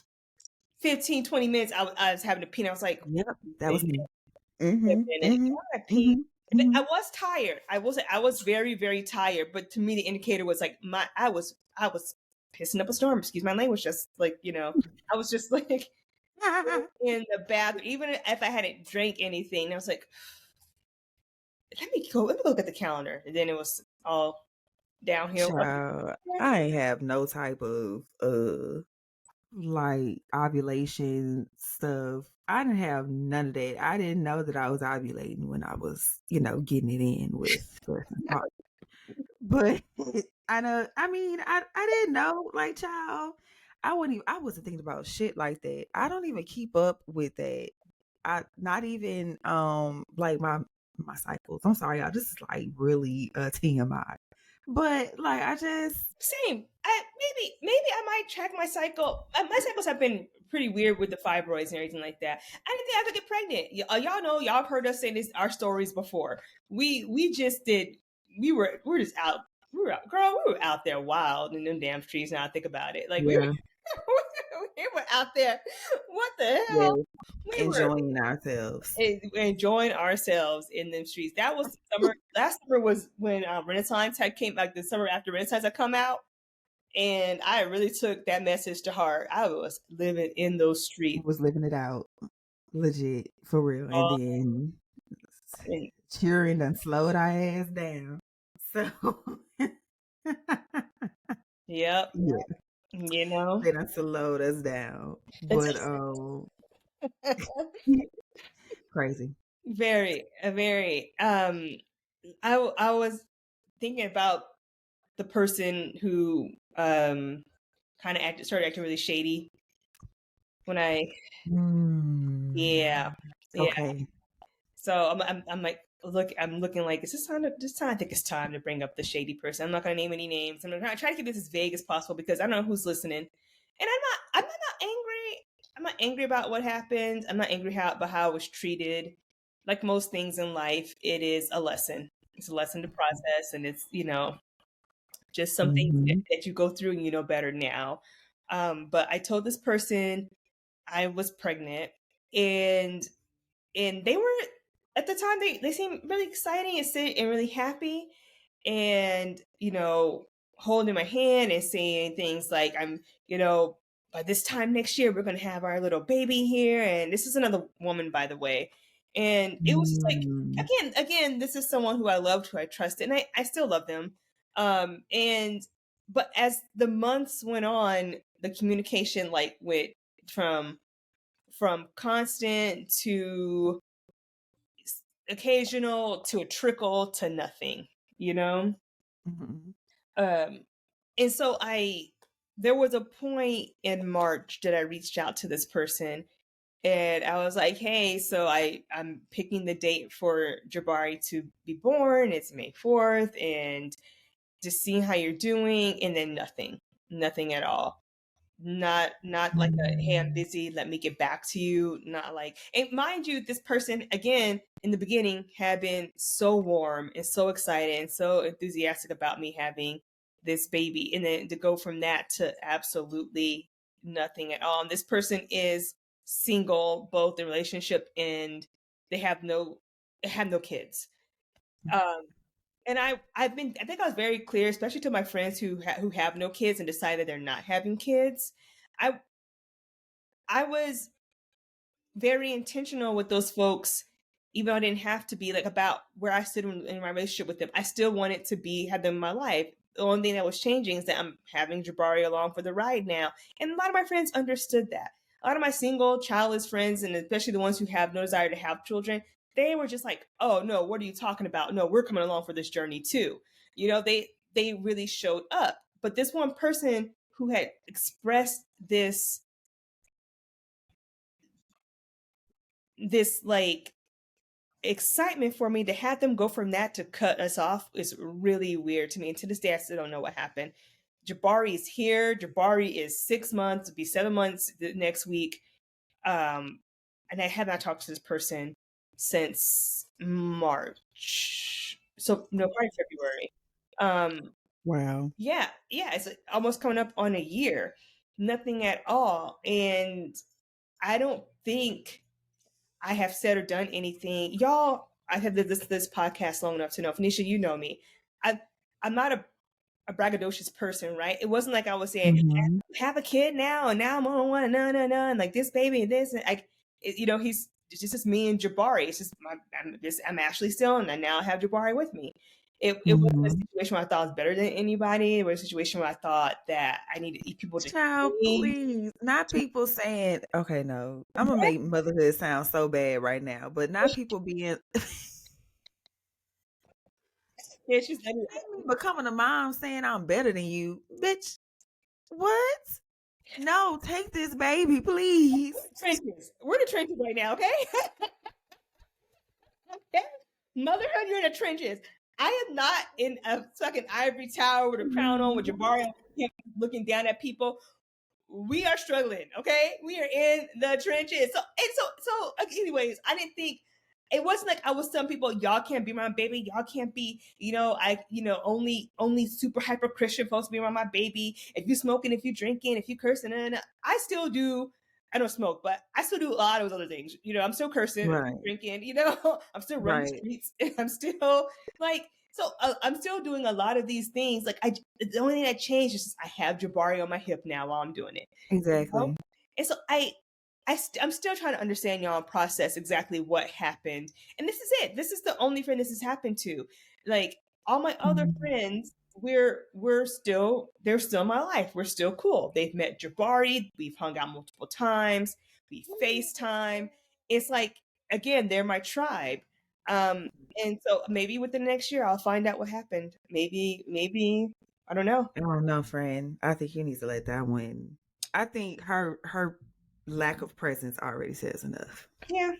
15, 20 minutes I was having to pee. And I was like, yep, that was wait me. a Mhm, minute. mhm, I pee. mhm, But I mhm. was tired. I was very, very tired. But to me, the indicator was like I was pissing up a storm. Excuse my language. Just like, I was just like in the bathroom, even if I hadn't drank anything. I was like, Let me look at the calendar. And then it was all downhill. Child, I ain't have no type of like ovulation stuff. I didn't have none of that. I didn't know that I was ovulating when I was, getting it in with the part. But I know, I mean, I didn't know, like, child. I wasn't thinking about shit like that. I don't even keep up with that. I not even like my cycles. I'm sorry, y'all. This is like really TMI. But like I just Same. Maybe I might check my cycle. My cycles have been pretty weird with the fibroids and everything like that. I didn't think I could get pregnant. Y'all know, y'all have heard us say this our stories before. We just did. We're just out. We were out there wild in them damn streets. Now I think about it, like yeah, we were out there. What the yeah, hell? We were enjoying ourselves. enjoying ourselves in them streets. That was the summer. Last summer was when Renaissance had came, like the summer after Renaissance had come out, and I really took that message to heart. I was living in those streets. Was living it out, legit for real, and Uh, then and, cheering and slowed our ass down. So yep, yeah, you know, they done slowed us down, it's but crazy. very. I was thinking about the person who kind of started acting really shady when I Mm, yeah yeah. okay. So I'm like I'm looking like is this time I think it's time to bring up the shady person. I'm not gonna name any names. I'm gonna try to keep this as vague as possible because I don't know who's listening, and I'm not angry. I'm not angry about what happened. I'm not angry about how I was treated. Like most things in life, it is a lesson. It's a lesson to process, and it's just some things Hmm. that you go through and you know better now. But I told this person I was pregnant, and they were at the time they seemed really exciting and really happy, and holding my hand and saying things like by this time next year we're going to have our little baby here, and this is another woman, by the way. And it was just like, Mm, again, this is someone who I loved, who I trusted, and I still love them. And but as the months went on, the communication like went from constant to occasional to a trickle to nothing, you know? mhm, Um, and so there was a point in March that I reached out to this person and I was like, hey, so I'm picking the date for Jabari to be born. It's May 4th, and just seeing how you're doing, and then nothing at all. Not like a hey, I'm mm, busy, let me get back to you. Not like, and mind you, this person again in the beginning had been so warm and so excited and so enthusiastic about me having this baby, and then to go from that to absolutely nothing at all. And this person is single, both in relationship, and they have no kids. um and I think I was very clear, especially to my friends who have no kids and decided they're not having kids. I I was very intentional with those folks, even though I didn't have to be, like, about where I stood in my relationship with them. I still wanted to have them in my life. The only thing that was changing is that I'm having Jabari along for the ride now. And a lot of my friends understood that. A lot of my single, childless friends, and especially the ones who have no desire to have children, they were just like, oh no, what are you talking about? No, we're coming along for this journey too. They really showed up. But this one person who had expressed this like excitement for me, to have them go from that to cut us off is really weird to me. And to this day, I still don't know what happened. Jabari is here. Jabari is 6 months, it'll be 7 months next week. And I have not talked to this person since March. So no, probably February. wow. Yeah, it's almost coming up on a year. Nothing at all. And I don't think I have said or done anything. Y'all, I have this podcast long enough to know. Phoenicia, you know me. I I'm not a braggadocious person, right? It wasn't like I was saying, Mhm. have a kid now, and now I'm on one, no, and like this baby and this, and he's just me and Jabari. It's just I'm actually still, and I now have Jabari with me. It wasn't a Mm-hmm. situation where I thought I was better than anybody. It was a situation where I thought that I needed people to Child, hear please. Not me. people saying, okay, no. I'm gonna make motherhood sound so bad right now, but not people being Yeah, she's like, becoming a mom saying I'm better than you. Bitch, what? No, take this baby, please. trenches. We're in the trenches right now, okay? Okay? Motherhood, you're in the trenches. I am not in a fucking ivory tower with a crown on with Jabari looking down at people. We are struggling, okay? We are in the trenches. Anyways, I didn't think it wasn't like I was telling people, y'all can't be my baby, y'all can't be, only super hyper Christian supposed to be around my baby. If you smoking, if you drinking, if you cursing, and I still do. I don't smoke, but I still do a lot of those other things. I'm still cursing, I'm Right, still drinking. I'm still running the right. streets. I'm still like I'm still doing a lot of these things. Like the only thing that changed is just I have Jabari on my hip now while I'm doing it. You know? Exactly. And so I'm still trying to understand y'all and process exactly what happened. And this is it. This is the only friend this has happened to. Like all my other Mhm. friends, they're still in my life. We're still cool. They've met Jabari. We've hung out multiple times. We FaceTime. It's like again, they're my tribe. Um, and so maybe within the next year I'll find out what happened. Maybe I don't know. I don't know, friend. I think you need to let that one. I think her lack of presence already says enough. Yeah.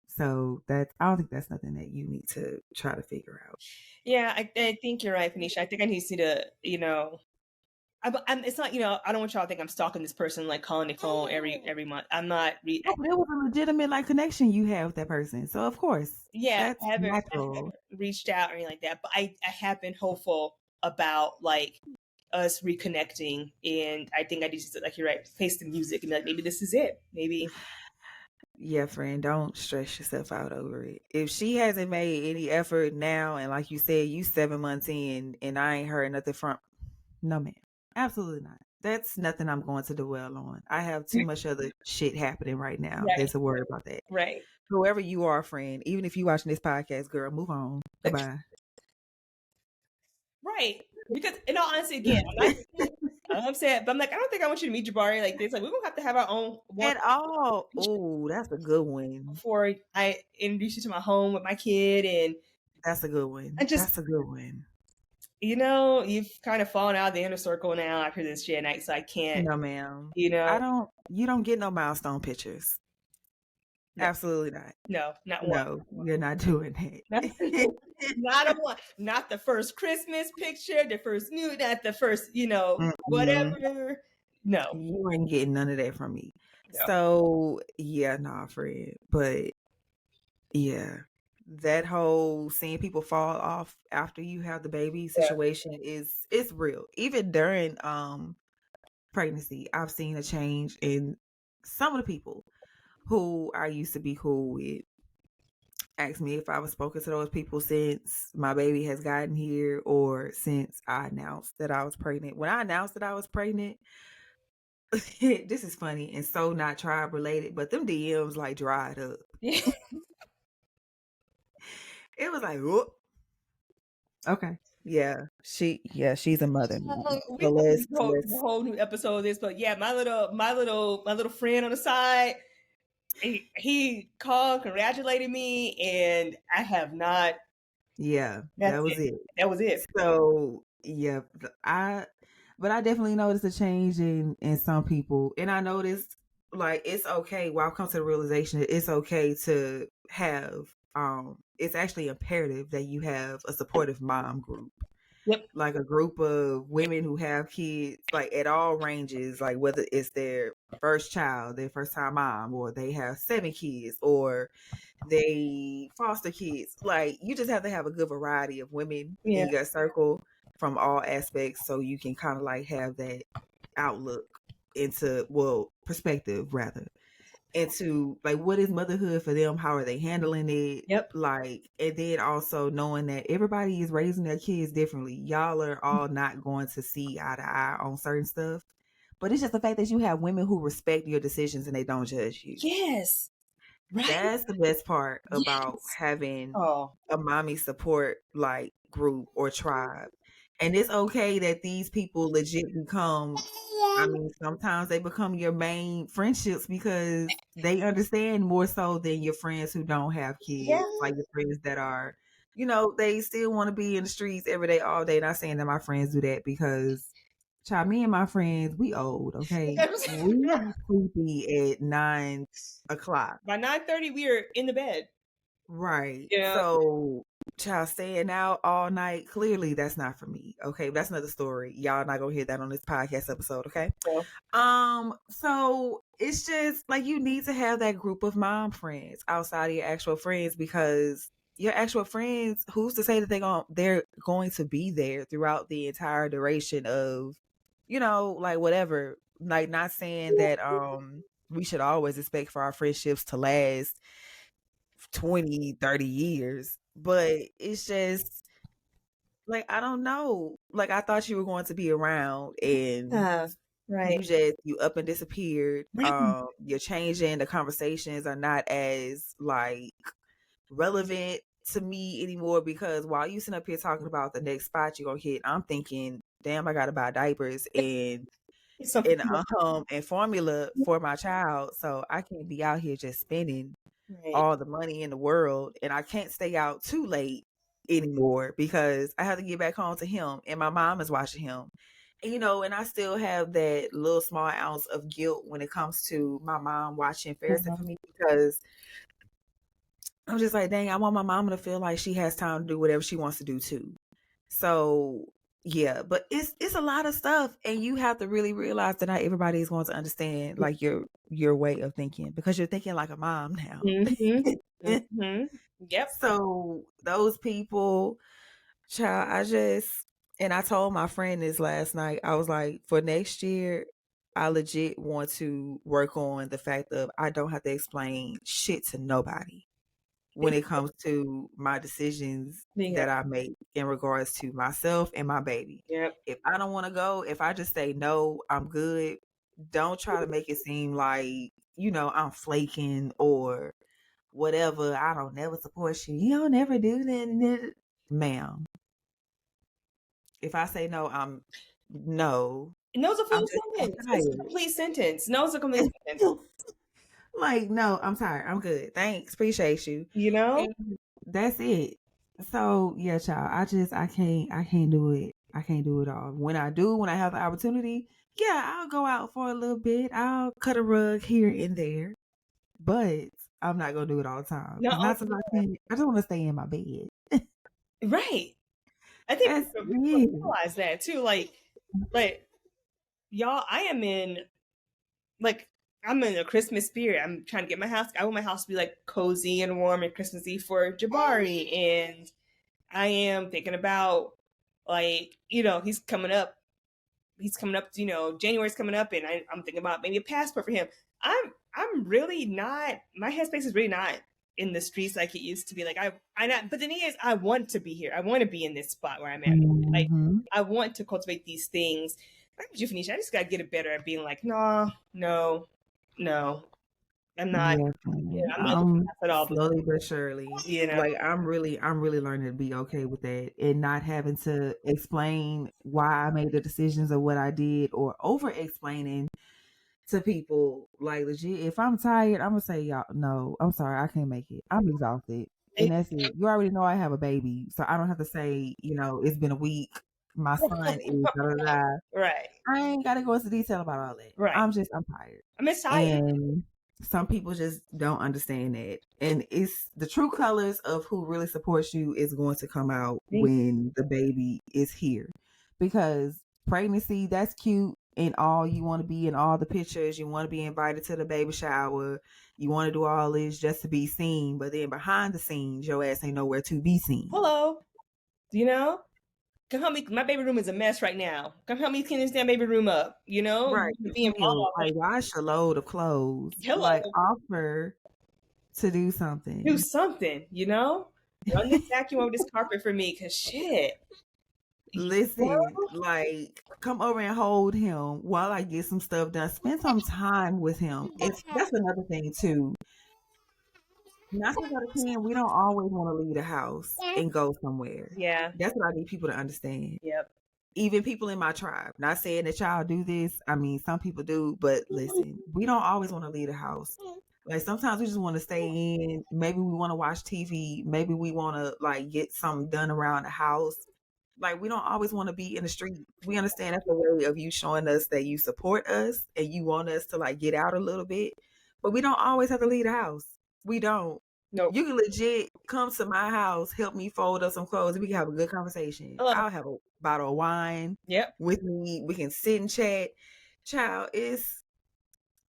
So that's I don't think that's nothing that you need to try to figure out. Yeah, I think you're right, Phoenicia. I think I need to, it's not, I don't want y'all to think I'm stalking this person, like calling their phone every month. I'm not. No, but it was a legitimate like connection you have with that person. So of course Yeah, that's I haven't natural. reached out or anything like that, but I have been hopeful about like us reconnecting, and I think I need to, like you're right, face the music and be like maybe this is it. Maybe. Yeah, friend, don't stress yourself out over it. If she hasn't made any effort now, and like you said, you 7 months in, and I ain't heard nothing from, no, man, absolutely not. That's nothing I'm going to dwell on. I have too much other shit happening right now than Right, to worry about that. right, Whoever you are, friend, even if you watching this podcast, girl, move on. Goodbye. right. Because in all honesty, again, I'm upset, but I'm like, I don't think I want you to meet Jabari like this. Like, we're gonna have to have our own one At all. Oh, that's a good one. before I introduce you to my home with my kid, and That's a good one. just That's a good one. you've kind of fallen out of the inner circle now after this shit night, so I can't, No, ma'am. you know, You don't get no milestone pictures. no, Absolutely not. no, not one. No, you're not doing Not, that. not a one. Not the first Christmas picture, the first new, not the first, Mm-mm. whatever. No, You ain't getting none of that from me. no, So yeah, nah, Fred. But yeah, that whole seeing people fall off after you have the baby yeah, situation is it's real. Even during pregnancy, I've seen a change in some of the people who I used to be cool with. Ask me if I was spoken to those people since my baby has gotten here or since I announced that I was pregnant. When I announced that I was pregnant, this is funny and so not tribe related, but them DMs like dried up. yeah. It was like, whoop, okay, she's a mother now. We So have let's a whole new episode of this, but yeah, my little friend on the side, he called, congratulated me, and I have not. yeah, That's that was it. it. That was it. So yeah, but I definitely noticed a change in some people, and I noticed like it's okay. Well, I've come to the realization that it's okay to have. It's actually imperative that you have a supportive mom group, Yep. like a group of women who have kids, like at all ranges, like whether it's their first child, their first time mom, or they have 7 kids, or they foster kids. Like you just have to have a good variety of women Yeah. in your circle from all aspects so you can kind of like have that outlook into perspective rather into like what is motherhood for them, how are they handling it, Yep. like, and then also knowing that everybody is raising their kids differently. Y'all are all not going to see eye to eye on certain stuff, but it's just the fact that you have women who respect your decisions and they don't judge you. Yes. Right? That's the best part about Yes. having Oh. a mommy support like group or tribe. And it's okay that these people legit become, I mean, sometimes they become your main friendships because they understand more so than your friends who don't have Yeah. kids, like your friends that are, you know, they still want to be in the streets every day, all day. Not saying that my friends do that because, child, me and my friends, we old, okay? We sleepy at 9 o'clock. By 9:30, we are in the bed. Right. You know? So, child staying out all night, clearly that's not for me. Okay. That's another story. Y'all not gonna hear that on this podcast episode, okay? So, So it's just like you need to have that group of mom friends outside of your actual friends because your actual friends, who's to say that they're going to be there throughout the entire duration of, you know, like whatever. Like not saying that we should always expect for our friendships to last 20, 30 years. But it's just like I don't know. Like I thought you were going to be around and right. you up and disappeared. Right. You're changing, the conversations are not as like relevant to me anymore because while you sitting up here talking about the next spot you're gonna hit, I'm thinking, damn, I gotta buy diapers Something and formula for my child. So I can't be out here just spending right. all the money in the world and I can't stay out too late anymore because I have to get back home to him and my mom is watching him. And, you know, and I still have that little small ounce of guilt when it comes to my mom watching Ferriston for me because I'm just like, dang, I want my mama to feel like she has time to do whatever she wants to do too. So yeah, but it's a lot of stuff and you have to really realize that not everybody is going to understand like your way of thinking because you're thinking like a mom now. Yep. So those people, child, and I told my friend this last night. I was like, for next year, I legit want to work on the fact of I don't have to explain shit to nobody when it comes to my decisions Yeah. that I make in regards to myself and my baby. Yep. If I don't want to go, if I just say no, I'm good. Don't try to make it seem like, you know, I'm flaking or whatever. I don't never support you. You don't never do that. Ma'am, if I say no, I'm no. No's a I'm full just sentence. It's a tired. complete sentence. No's a complete sentence. Like, no, I'm tired. I'm good. Thanks. Appreciate you. You know? And that's it. So yeah, child. I can't do it. I can't do it all. When I have the opportunity, yeah, I'll go out for a little bit. I'll cut a rug here and there. But I'm not gonna do it all the time. No. Because not somebody I just want to stay in my bed. Right. I think That's people it. realize that too. Like, y'all, I'm in a Christmas spirit. I'm trying to get my house. I want my house to be like cozy and warm and Christmassy for Jabari. And I am thinking about like, he's coming up. January's coming up and I'm thinking about maybe a passport for him. I'm really not, my headspace is really not in the streets like it used to be. Like I not, but the thing is, I want to be here. I want to be in this spot where I'm at. Like Mm-hmm. I want to cultivate these things. I'm Jufanisha. I just gotta get it better at being like, no, no, no. I'm not. Yeah, I'm not I'm at all. slowly but surely. You know, Like I'm really learning to be okay with that and not having to explain why I made the decisions of what I did or over explaining to people. Like legit, if I'm tired, I'm gonna say y'all no, I'm sorry, I can't make it. I'm exhausted. And that's it. You already know I have a baby, so I don't have to say, you know, it's been a week. My son is da, da, da. right, I ain't gotta go into detail about all that. right. I'm tired. I'm just tired. And some people just don't understand that. And it's the true colors of who really supports you is going to come out when the baby is here. Because pregnancy, that's cute and all you want to be in all the pictures. You want to be invited to the baby shower. You want to do all this just to be seen. But then behind the scenes, your ass ain't nowhere to be seen. Hello. You know? Come help me. My baby room is a mess right now. Come help me clean this damn baby room up. You know, Right. be involved. Like wash a load of clothes. Hello. Like offer to do something. Do something. You know, run this vacuum over this carpet for me, cause shit. Listen, like come over and hold him while I get some stuff done. Spend some time with him. That's another thing too. 9 times out of 10, we don't always want to leave the house and go somewhere. Yeah. That's what I need people to understand. Yep. Even people in my tribe. Not saying that y'all do this. I mean, some people do, but listen, we don't always want to leave the house. Like sometimes we just want to stay in. Maybe we want to watch TV. Maybe we want to like get something done around the house. Like we don't always want to be in the street. We understand that's a way of you showing us that you support us and you want us to like get out a little bit. But we don't always have to leave the house. We don't. Nope. You can legit come to my house, help me fold up some clothes, and we can have a good conversation. I love it. I'll have a bottle of wine Yep. with me. We can sit and chat. Child, it's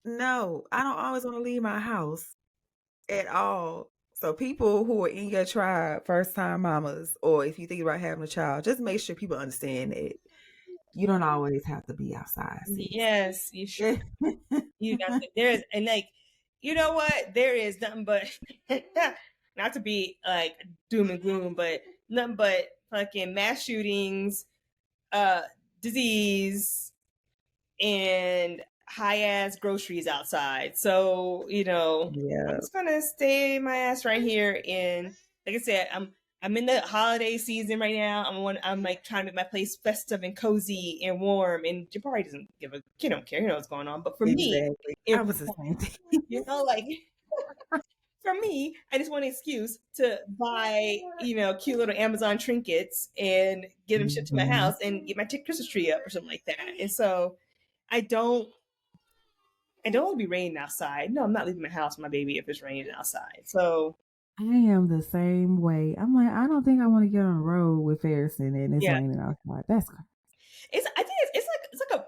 no, I don't always want to leave my house at all. So people who are in your tribe, first time mamas, or if you think about having a child, just make sure people understand that you don't always have to be outside, sis. Yes, you should. You got there's and like, you know what? There is nothing but not to be like doom and gloom, but nothing but fucking mass shootings, uh, disease, and high ass groceries outside. So, I'm Yeah, just gonna stay my ass right here in, like I said, I'm in the holiday season right now. I'm like trying to make my place festive and cozy and warm. And Jabari doesn't give a kid, don't care, you know what's going on. But for me, exactly. I it's was the same thing. like for me, I just want an excuse to buy, cute little Amazon trinkets and get them shipped to my Mhm. house and get my Christmas tree up or something like that. And so I don't I don't want to be raining outside. No, I'm not leaving my house with my baby if it's raining outside. So I am the same way. I'm like, I don't think I want to get on the road with Harrison and it's yeah, raining outside. That's crazy. I think it's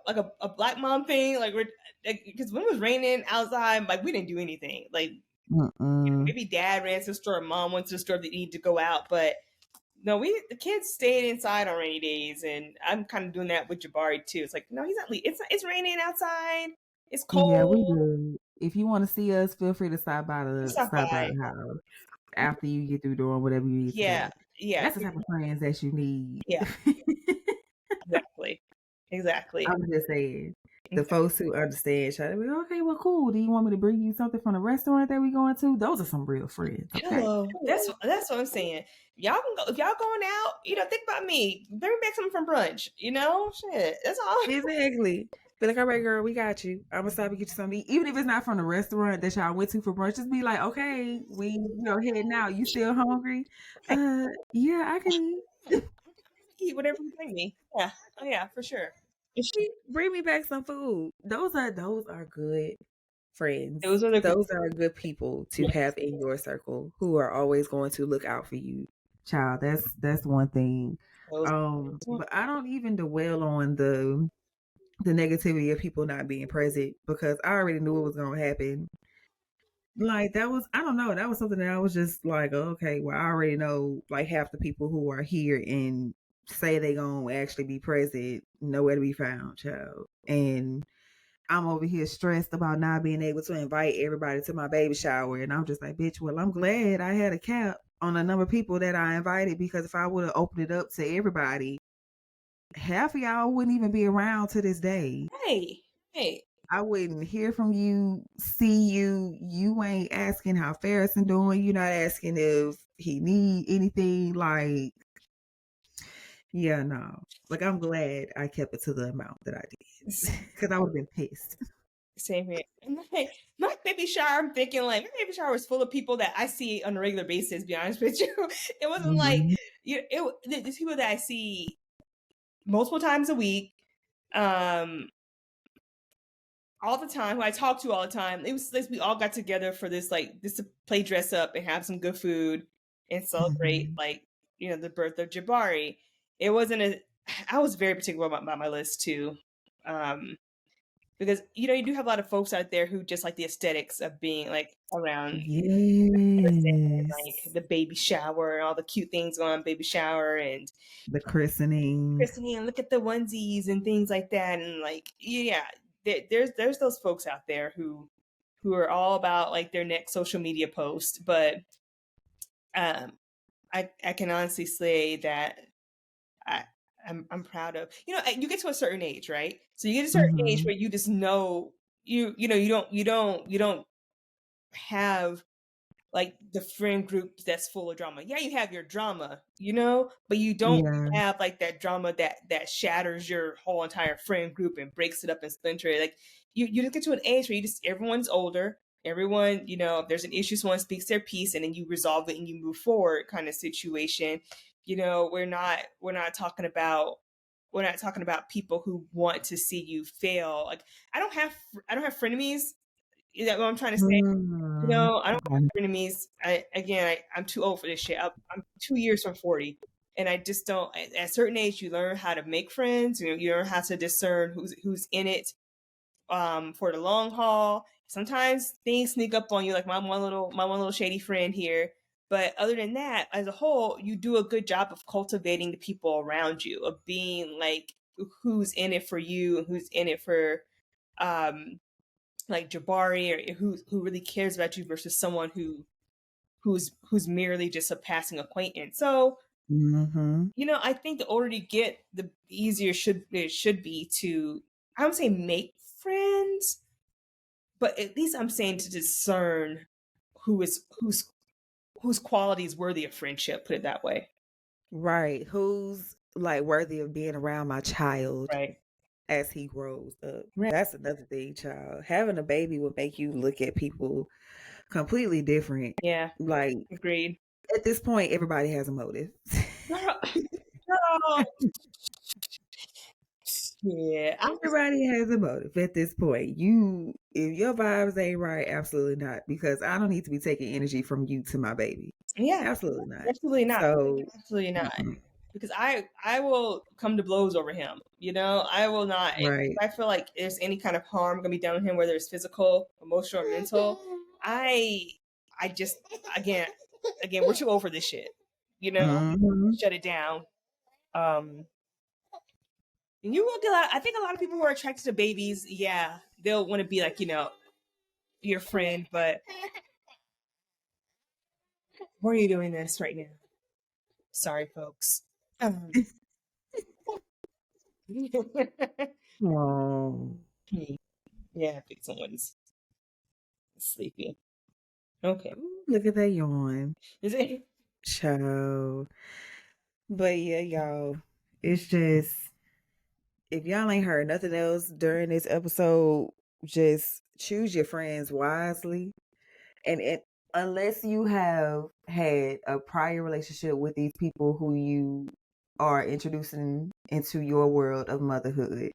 like a black mom thing. Like we're because when it was raining outside, like we didn't do anything. Like Mm-mm. maybe dad ran to the store, mom went to the store if they needed to go out, but no, the kids stayed inside on rainy days, and I'm kind of doing that with Jabari too. It's like no, he's not. It's raining outside. It's Yeah, we cold. do. If you want to see us, feel free to Stop stop by by. the house after you get through doing whatever you need to Yeah, do. yeah, That's the type of friends that you need. yeah. Exactly, exactly. I'm just saying, the Exactly. folks who understand each other, okay, well, cool. Do you want me to bring you something from the restaurant that we going to? Those are some real friends, okay? Hello. That's what I'm saying. Y'all can go if y'all going out. Think about me. Bring me back something from brunch. Shit. That's all. Exactly. Be like, all right, girl, we got you. I'm gonna stop and get you something to eat. Even if it's not from the restaurant that y'all went to for brunch, just be like, okay, we heading out. You still hungry? Yeah, I can eat. Eat whatever you bring me. Yeah. Oh yeah, for sure. For sure. Bring me back some food. Those are good friends. Those are the good. Those are good people to have in your circle who are always going to look out for you. Child, that's one thing. Those. But I don't even dwell on the negativity of people not being present because I already knew it was gonna happen. Like that was I don't know, that was something that I was just like, oh, okay, well I already know like half the people who are here and say they gonna actually be present, nowhere to be found, child. And I'm over here stressed about not being able to invite everybody to my baby shower. And I'm just like, bitch, well, I'm glad I had a cap on the number of people that I invited because if I would have opened it up to everybody, half of y'all wouldn't even be around to this day. Hey, hey. I wouldn't hear from you, see you. You ain't asking how Farrison doing. You're not asking if he need anything. Like, yeah, no. Like, I'm glad I kept it to the amount that I did because I would have been pissed. Same here. And like, my baby shower, I'm thinking like my baby shower was full of people that I see on a regular basis. To be honest with you, it wasn't like Mhm. these people that I see multiple times a week. Um, all the time, who I talk to all the time. It was like we all got together for this to play dress up and have some good food and celebrate Mhm. the birth of Jabari. It wasn't a I was very particular about my list too. Because you do have a lot of folks out there who just like the aesthetics of being like around like Yes. the baby shower and all the cute things going on baby shower and The christening. christening and look at the onesies and things like that and like yeah there's those folks out there who are all about like their next social media post but um I can honestly say that I I'm proud of you get to a certain age right so you get to a certain age Mhm. where you just know you don't have like the friend group that's full of drama. Yeah, you have your drama, but you don't Yeah. have like that drama that shatters your whole entire friend group and breaks it up and splinter it. Like you just get to an age where you just everyone's older. Everyone, if there's an issue, someone speaks their piece and then you resolve it and you move forward kind of situation. We're not talking about people who want to see you fail. Like I don't have frenemies. Is that what I'm trying to say? I don't Okay. have frenemies. I'm too old for this shit. I'm 2 years from 40, and I just don't. At a certain age, you learn how to make friends. You learn how to discern who's in it for the long haul. Sometimes things sneak up on you, like my one little shady friend here. But other than that, as a whole, you do a good job of cultivating the people around you, of being like who's in it for you and who's in it for um like Jabari, or who really cares about you versus someone who's merely just a passing acquaintance. So, Mm-hmm. I think the older you get, the easier it should be to, I don't say make friends, but at least I'm saying to discern whose quality is worthy of friendship, put it that way. Right. Who's like worthy of being around my child Right. as he grows up? Right. That's another thing, child. Having a baby will make you look at people completely different. Yeah. Like Agreed. at this point, everybody has a motive. Girl, girl. Yeah. Everybody has a motive at this point. If your vibes ain't right, absolutely not. Because I don't need to be taking energy from you to my baby. Yeah. Absolutely not. Absolutely not. So, Absolutely not. mm-mm. Because I will come to blows over him. I will not. If Right. I feel like there's any kind of harm gonna be done with him, whether it's physical, emotional, or mental, I I just again we're too old for this shit. Hmm. Shut it down. Um, and you will get a lot. I think a lot of people who are attracted to babies, yeah, they'll want to be like your friend. But why are you doing this right now? Sorry, folks. Oh, Yeah, I think someone's sleepy. Okay. look at that yawn. Is it? Ciao. But yeah, y'all, it's just, if y'all ain't heard nothing else during this episode, just choose your friends wisely. And unless you have had a prior relationship with these people who you are introducing into your world of motherhood,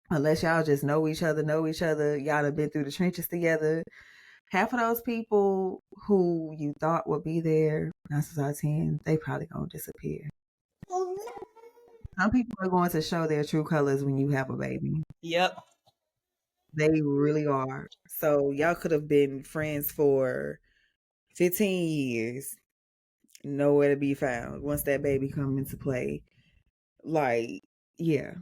unless y'all just know each other, y'all have been through the trenches together, half of those people who you thought would be there, 9 times out of 10, they probably gonna disappear. Some people are going to show their true colors when you have a baby. Yep. They really are. So y'all could have been friends for 15 years, nowhere to be found once that baby come into play. Like, yeah,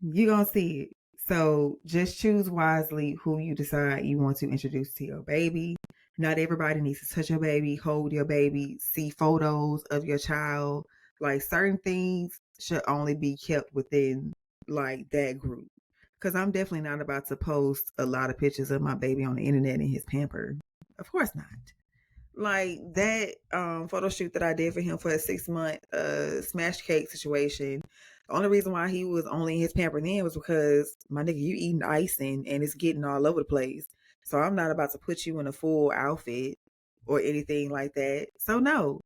you gonna see it. So just choose wisely who you decide you want to introduce to your baby. Not everybody needs to touch your baby, hold your baby, see photos of your child. Like certain things should only be kept within like that group. Cause I'm definitely not about to post a lot of pictures of my baby on the internet in his pamper. Of course not. Like that photo shoot that I did for him for a 6 month smash cake situation. The only reason why he was only in his pamper then was because my nigga, you eating icing and it's getting all over the place. So I'm not about to put you in a full outfit or anything like that. So no.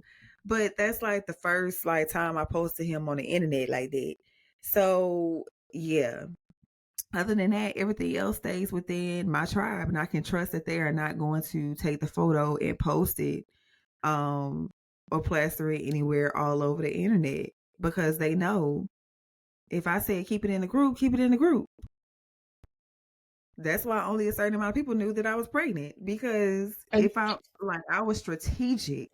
But that's like the first like time I posted him on the internet like that. So yeah. Other than that, everything else stays within my tribe, and I can trust that they are not going to take the photo and post it, um, or plaster it anywhere all over the internet because they know if I said keep it in the group, keep it in the group. That's why only a certain amount of people knew that I was pregnant because And if I was strategic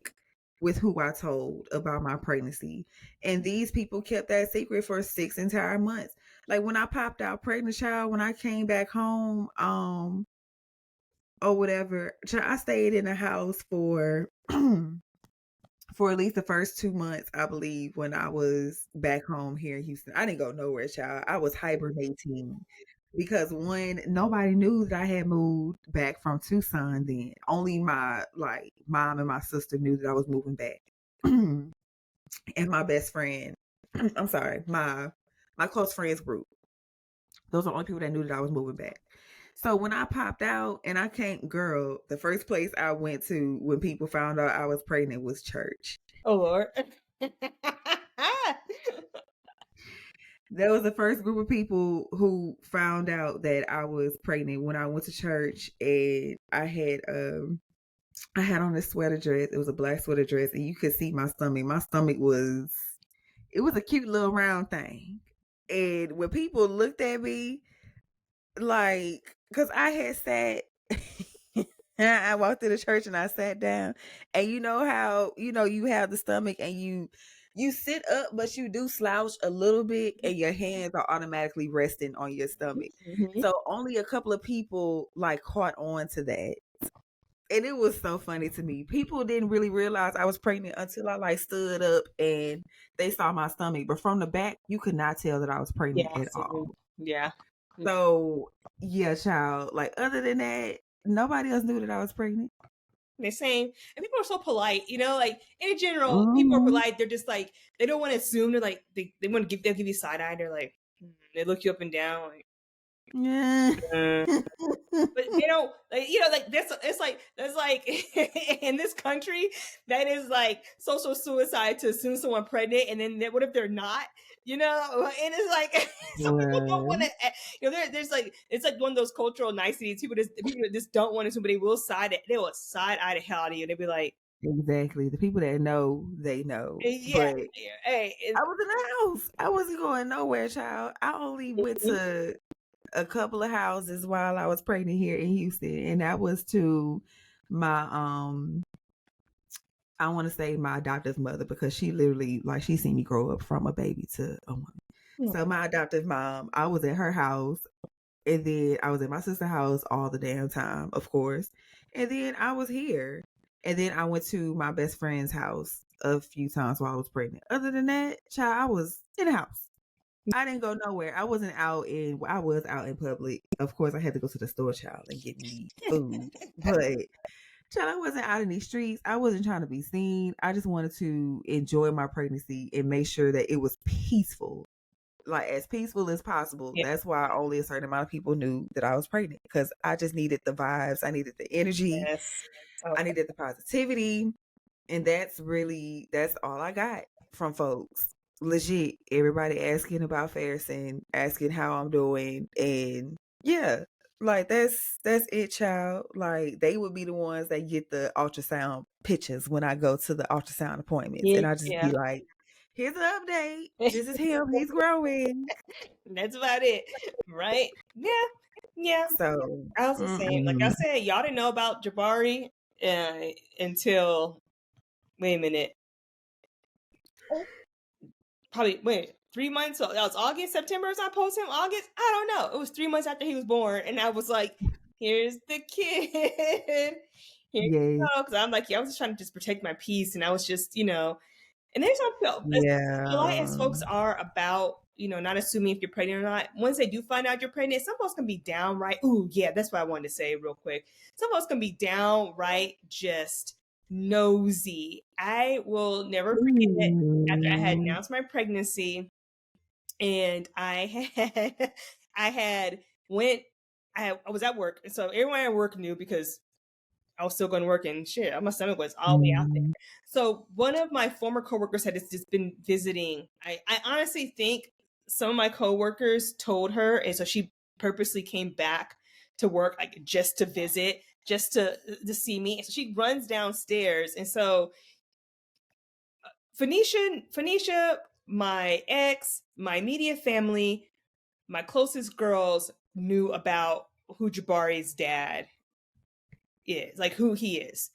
with who I told about my pregnancy, and these people kept that secret for 6 entire months. Like when I popped out pregnant, child, when I came back home, or whatever, I stayed in the house for for at least the first 2 months, I believe, when I was back home here in Houston. I didn't go nowhere, child. I was hibernating. because one, nobody knew that I had moved back from Tucson then. Only my mom and my sister knew that I was moving back. And my best friend, I'm sorry, my close friends group. Those are the only people that knew that I was moving back. So when I popped out and I can't, girl, the first place I went to when people found out I was pregnant was church. Oh Lord. That was the first group of people who found out that I was pregnant when I went to church, and I had on this sweater dress. It was a black sweater dress, and you could see my stomach. My stomach was, it was a cute little round thing. And when people looked at me, like, because I had sat, I walked into church and I sat down, and you know how you have the stomach and you sit up, but you do slouch a little bit, and your hands are automatically resting on your stomach. Mhm. So only a couple of people like caught on to that. And it was so funny to me. People didn't really realize I was pregnant until I like stood up and they saw my stomach. But from the back, you could not tell that I was pregnant Yeah, at see, all. yeah. So yeah, child. Like other than that, nobody else knew that I was pregnant. The same. And people are so polite, like in general, people are Hmm. polite. They're just like they don't want to assume. They're like they want to they'll give you side eye. They're like they look you up and down like Yeah. uh. But they don't like like this. It's like there's like in this country that is like social suicide to assume someone pregnant, and then what if they're not? And it's like some people don't want Well, to. There's like it's like one of those cultural niceties. People just don't want to assume, but they will side eye the hell out of you. They'll be like, exactly. The people that know, they know. yeah, But hey, I was in the house. I wasn't going nowhere, child. I only went to a couple of houses while I was pregnant here in Houston, and that was to my I want to say my adoptive mother, because she literally like she seen me grow up from a baby to a woman. So my adoptive mom, I was at her house, and then I was at my sister's house all the damn time, of course. And then I was here. And then I went to my best friend's house a few times while I was pregnant. Other than that, child, I was in the house. I didn't go nowhere. I was out in public. Of course, I had to go to the store, child, and get me food. But child, I wasn't out in these streets. I wasn't trying to be seen. I just wanted to enjoy my pregnancy and make sure that it was peaceful, like as peaceful as possible. yeah, That's why only a certain amount of people knew that I was pregnant, because I just needed the vibes. I needed the energy. yes, I okay, needed the positivity. And that's all I got from folks. Legit. Everybody asking about Ferris and asking how I'm doing. And yeah, like that's it, child. Like they would be the ones that get the ultrasound pictures when I go to the ultrasound appointments. yeah, And I just yeah. be like, here's an update. This is him. He's growing. That's about it, right? Yeah, yeah. So, I was the same. Like I mm-mm. said, y'all didn't know about Jabari until wait a minute. Probably wait 3 months. So that was August, September. As I posted him August. I don't know. It was 3 months after he was born, and I was like, "Here's the kid. Here you Yes. go." Because I'm like, yeah, I was just trying to just protect my peace, and I was just, And there's some as polite as Yeah. folks are about, not assuming if you're pregnant or not. Once they do find out you're pregnant, some folks can be downright. Ooh, yeah, that's what I wanted to say real quick. Some folks can be downright just nosy. I will never forget after I had Ooh. announced my pregnancy, and I had I had went. I was at work, so everyone at work knew because I was still going to work and shit, my stomach was all the way out there. Mm. So one of my former coworkers had just been visiting. I honestly think some of my coworkers told her, and so she purposely came back to work like just to visit, just to see me. And so she runs downstairs, and so Phoenicia, my ex, my immediate family, my closest girls knew about who Jabari's dad is, like who he is.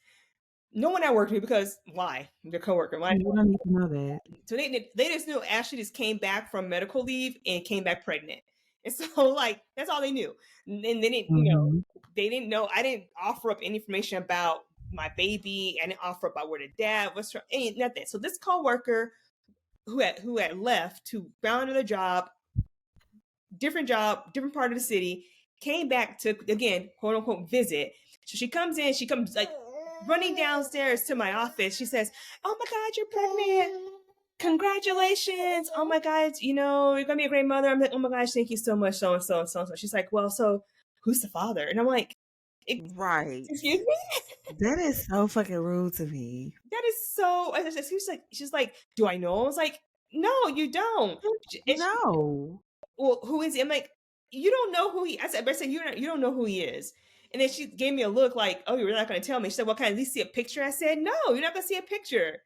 No one at work knew because why? Their coworker. Why? You don't need to know that. So they just knew Ashley just came back from medical leave and came back pregnant, and so like that's all they knew. And they didn't, Mhm. they didn't know. I didn't offer up any information about my baby. I didn't offer up about where the dad was from. Ain't nothing. So this coworker who had left, who found another job, different job, different part of the city, came back to, again, quote unquote, visit. So she comes in, she comes like running downstairs to my office. She says, "Oh my God, you're pregnant. Congratulations. Oh my God, you're gonna be a great mother." I'm like, "Oh my gosh, thank you so much, so and so and so and so." She's like, "Well, so who's the father?" And I'm like, Right. "Excuse me?" That is so fucking rude to me. That is so. She's like, "Do I know?" I was like, "No, you don't." And she, No. "Well, who is he?" I'm like, "You don't know who he." I said, you don't know who he is." And then she gave me a look like, "Oh, you're not going to tell me." She said, "Well, can I at least see a picture?" I said, "No, you're not going to see a picture.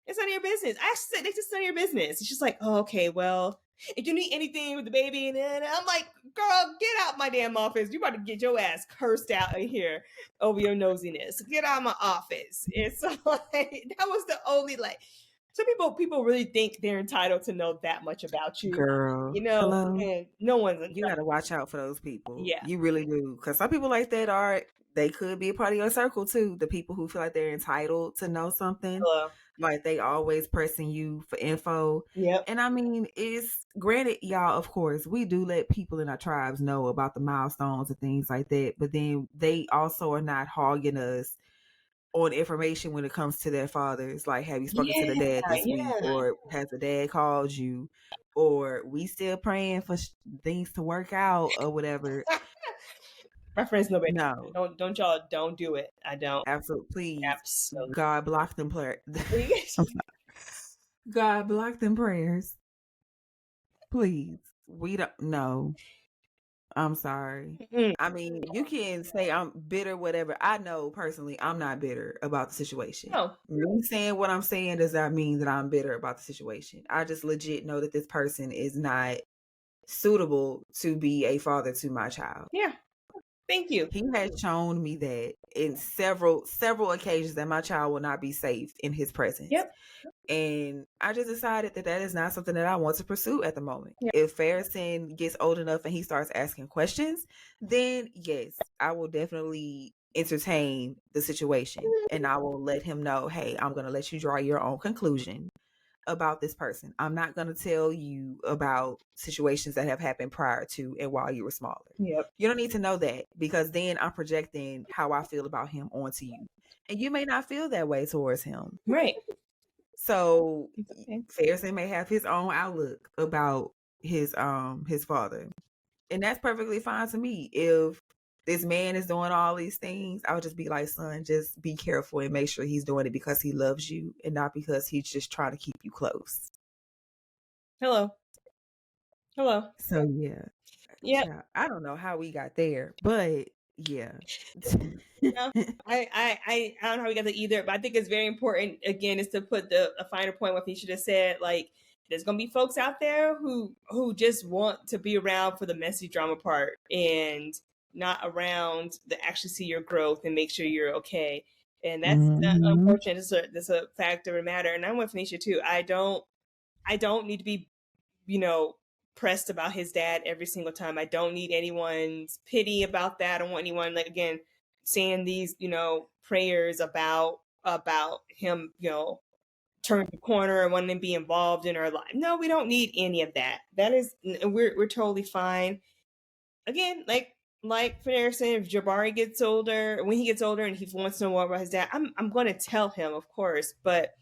It's none of your business." I actually said, "It's just none of your business." And she's like, "Oh, okay, well, if you need anything with the baby," and then I'm like, "Girl, get out my damn office. You about to get your ass cursed out in here over your nosiness. Get out of my office." And so like that was the only like some people really think they're entitled to know that much about you. Girl, hello. And no one's You got to watch out for those people. yeah. You really do. Because some people like that they could be a part of your circle too. The people who feel like they're entitled to know something, Hello. like they always pressing you for info. Yep. And I mean, it's granted, y'all, of course, we do let people in our tribes know about the milestones and things like that. But then they also are not hogging us on information when it comes to their fathers. Like, have you spoken to Yeah. the dad this week? Yeah. Or has the dad called you? Or we still praying for things to work out or whatever. My friends know better. No, Don't y'all don't do it. I don't. absolutely. Please, Absolutely. God block them prayers. God block them prayers. Please. We don't know. I'm sorry. Mm-mm. I mean, you can say I'm bitter, whatever. I know personally, I'm not bitter about the situation. No. Me saying what I'm saying does not mean that I'm bitter about the situation. I just legit know that this person is not suitable to be a father to my child. Yeah. Thank you. He has shown me that in several occasions that my child will not be safe in his presence. Yep. And I just decided that is not something that I want to pursue at the moment. Yep. If Farrison gets old enough and he starts asking questions, then yes, I will definitely entertain the situation and I will let him know, hey, I'm going to let you draw your own conclusion about this person. I'm not going to tell you about situations that have happened prior to and while you were smaller. Yep. You don't need to know that because then I'm projecting how I feel about him onto you. And you may not feel that way towards him. Right. So Okay. Farrison may have his own outlook about his father. And that's perfectly fine to me. If this man is doing all these things, I would just be like, son, just be careful and make sure he's doing it because he loves you and not because he's just trying to keep you close. Hello. Hello. So yeah. Yep. I don't know how we got there, but yeah. No, I don't know how we got to either, but I think it's very important again is to put a finer point what you should have said. Like there's gonna be folks out there who just want to be around for the messy drama part and not around to actually see your growth and make sure you're okay. And that's Mhm. unfortunate. It's a fact of the matter. And I'm with Phoenicia too. I don't need to be, pressed about his dad every single time. I don't need anyone's pity about that. I don't want anyone like again saying these, prayers about him, turn the corner and wanting to be involved in our life. No, we don't need any of that. That is we're totally fine. Again, like Harrison, if Jabari gets older, when he gets older and he wants to know more about his dad, I'm gonna tell him, of course, but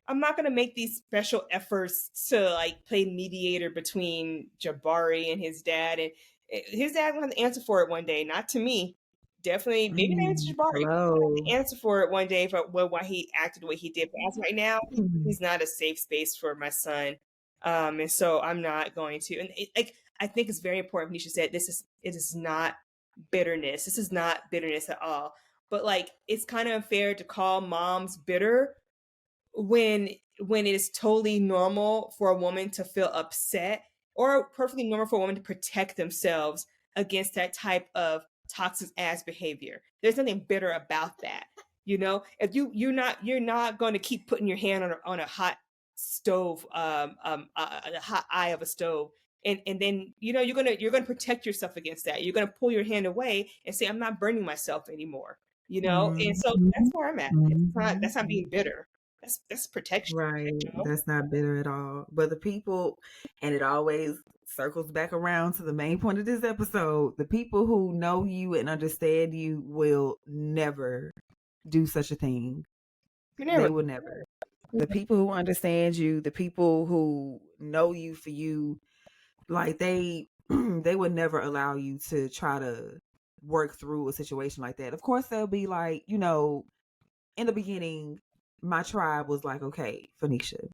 I'm not gonna make these special efforts to like play mediator between Jabari and his dad, and his dad will have to answer for it one day. Not to me, definitely. Maybe not to Jabari. Hello. He'll have to answer for it one day for why he acted the way he did. But as right now, he's not a safe space for my son, and so I'm not going to. And I think it's very important. Nisha said it is not bitterness. This is not bitterness at all. But like, it's kind of unfair to call moms bitter when it is totally normal for a woman to feel upset or perfectly normal for a woman to protect themselves against that type of toxic ass behavior. There's nothing bitter about that. If you're not going to keep putting your hand on a hot stove, a hot eye of a stove, and then you're gonna protect yourself against that. You're gonna pull your hand away and say, I'm not burning myself anymore. And so that's Mhm. where I'm at. That's not being bitter. That's protection. Right. You know? That's not bitter at all. But the people, and it always circles back around to the main point of this episode, the people who know you and understand you will never do such a thing. You They never. will never. The people who understand you, the people who know you for you, like they would never allow you to try to work through a situation like that. Of course, they'll be like, in the beginning, my tribe was like, okay, Phoenicia,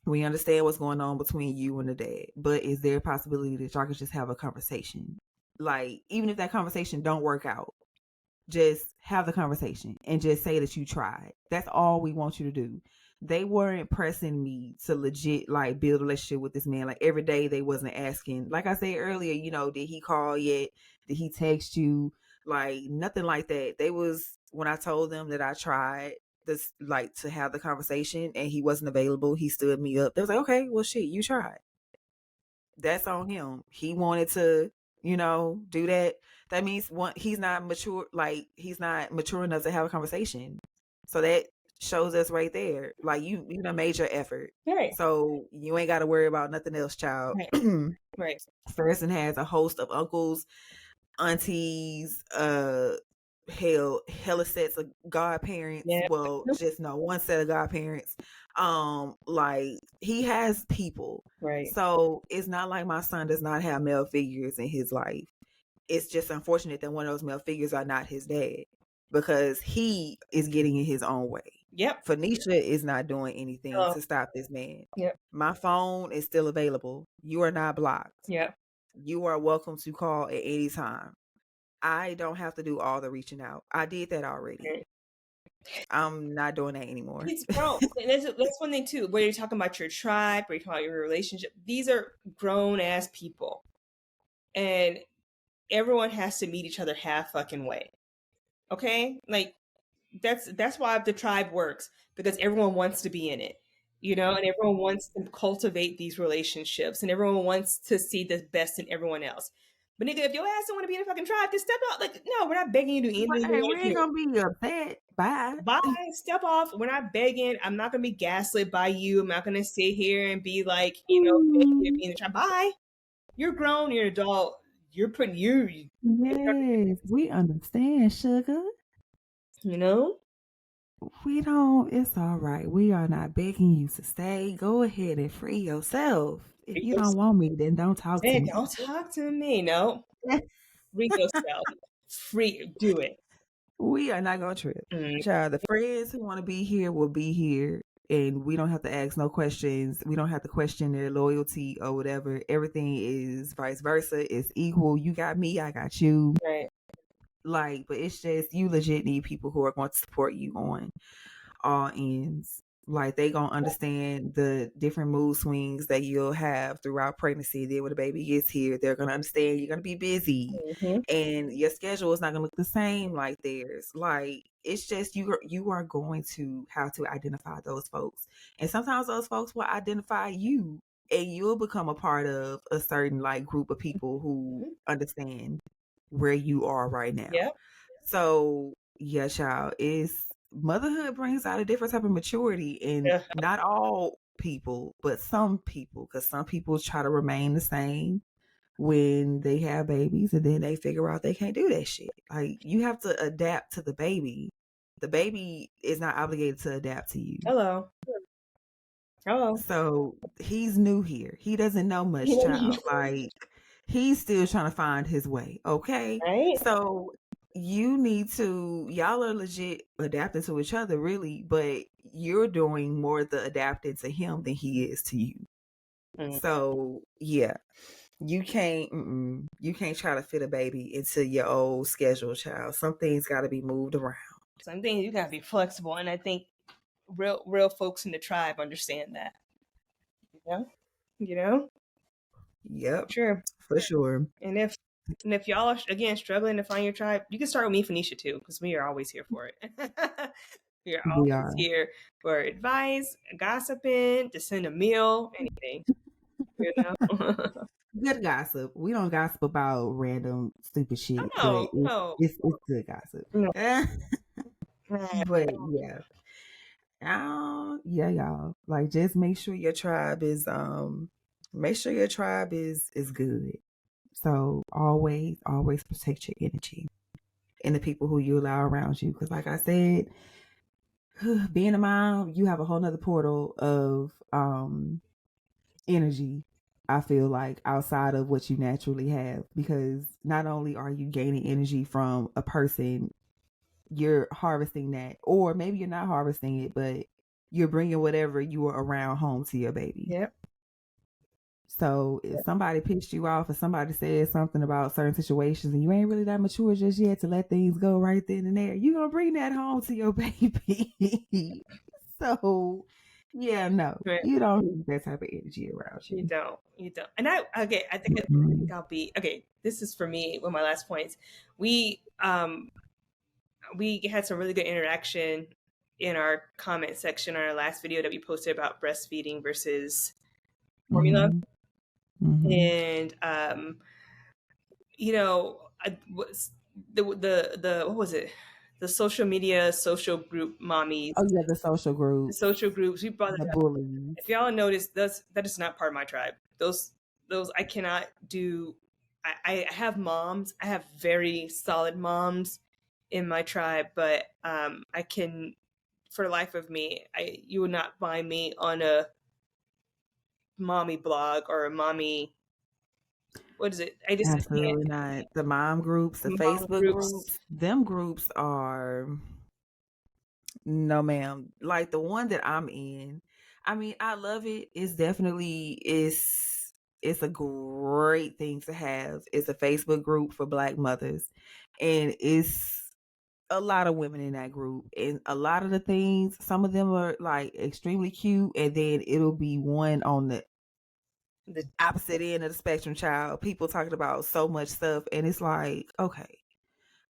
we understand what's going on between you and the dad, but is there a possibility that y'all could just have a conversation? Like, even if that conversation don't work out, just have the conversation and just say that you tried. That's all we want you to do. They weren't pressing me to legit like build a relationship with this man. Like every day they wasn't asking. Like I said earlier, did he call yet? Did he text you? Like nothing like that. They was when I told them that I tried this like to have the conversation and he wasn't available, he stood me up. They was like, okay, well shit, you tried. That's on him. He wanted to, do that. That means he's not mature, like he's not mature enough to have a conversation. So that shows us right there. Like you done made your effort. Right. So you ain't gotta worry about nothing else, child. Right. Right. Ferguson has a host of uncles, aunties, hella sets of godparents. Yeah. Well, just no one set of godparents. Like he has people. Right. So it's not like my son does not have male figures in his life. It's just unfortunate that one of those male figures are not his dad because he is getting in his own way. Yep. Phoenicia is not doing anything to stop this man. Yep. My phone is still available. You are not blocked. Yep. You are welcome to call at any time. I don't have to do all the reaching out. I did that already. Right. I'm not doing that anymore. It's grown. And that's one thing too. Whether you're talking about your tribe or you're talking about your relationship, these are grown ass people, and everyone has to meet each other half fucking way. Okay, like that's why the tribe works, because everyone wants to be in it, and everyone wants to cultivate these relationships, and everyone wants to see the best in everyone else. But nigga, if your ass don't want to be in a fucking tribe, just step out. Like, no, we're not begging you to do anything you Hey, want we to ain't do. gonna be upset. Bye. Bye, step off. We're not begging. I'm not gonna be gaslit by you. I'm not gonna sit here and be like, begging you to be in the tribe. Bye. You're grown. You're an adult. You're putting you. Yes, we understand, sugar. We don't. It's all right. We are not begging you to stay. Go ahead and free yourself. If you don't want me, then don't talk to Hey, me. don't talk to me. No, free yourself. Free. Do it. We are not gonna trip. Child, the friends who want to be here will be here. And we don't have to ask no questions. We don't have to question their loyalty or whatever. Everything is vice versa. It's equal. You got me, I got you. Right. Like, but it's just you legit need people who are going to support you on all ends. Like they gonna understand the different mood swings that you'll have throughout pregnancy. Then when the baby gets here, they're gonna understand you're gonna be busy, and your schedule is not gonna look the same like theirs. Like it's just you are going to have to identify those folks, and sometimes those folks will identify you, and you'll become a part of a certain like group of people who understand where you are right now. Yep. So yeah, child, it's motherhood brings out a different type of maturity in not all people, but some people, because some people try to remain the same when they have babies and then they figure out they can't do that shit. Like you have to adapt to the baby. The baby is not obligated to adapt to you. Hello. So he's new here. He doesn't know much, child. Like he's still trying to find his way. Okay. Right. So y'all are legit adapting to each other, really, but you're doing more the adapting to him than he is to you. So yeah, you can't try to fit a baby into your old schedule, child. Some things got to be moved around. Some things you got to be flexible, and I think real folks in the tribe understand that. Yep, sure, for sure. And if y'all are again struggling to find your tribe, you can start with me, Phoenicia, too, because we are always here for it. we are here for advice, gossiping, to send a meal, anything. Good gossip. We don't gossip about random stupid shit, no, but it's good gossip. No. But yeah. Yeah, y'all. Like, just make sure your tribe is good. So always protect your energy and the people who you allow around you. Because, like I said, being a mom, you have a whole nother portal of energy. I feel like outside of what you naturally have, because not only are you gaining energy from a person, you're harvesting that, or maybe you're not harvesting it, but you're bringing whatever you were around home to your baby. Yep. So if somebody pissed you off or somebody said something about certain situations and you ain't really that mature just yet to let things go right then and there, you're gonna bring that home to your baby. So yeah, no, Right. you don't need that type of energy around You you. don't. You don't. And I think Mm-mm. I'll be okay. This is for me. One of my last points. We had some really good interaction in our comment section on our last video that we posted about breastfeeding versus formula. Mm-hmm. Mm-hmm. And I was the what was it? The social media social group mommies, Oh yeah, the social the groups, social groups. We brought it the up. bullies. If y'all notice, that is not part of my tribe. Those I cannot do. I have moms. I have very solid moms in my tribe, but I can, for the life of me, you would not find me on a mommy blog or a mommy. What is it? I just can't. Absolutely not. The mom groups, the Mom Facebook groups. groups, them groups are no ma'am. Like the one that I'm in, I mean, I love it. It's definitely it's a great thing to have. It's a Facebook group for black mothers. And it's a lot of women in that group. And a lot of the things, some of them are like extremely cute, and then it'll be one on the The opposite end of the spectrum, child. People talking about so much stuff, and it's like, okay,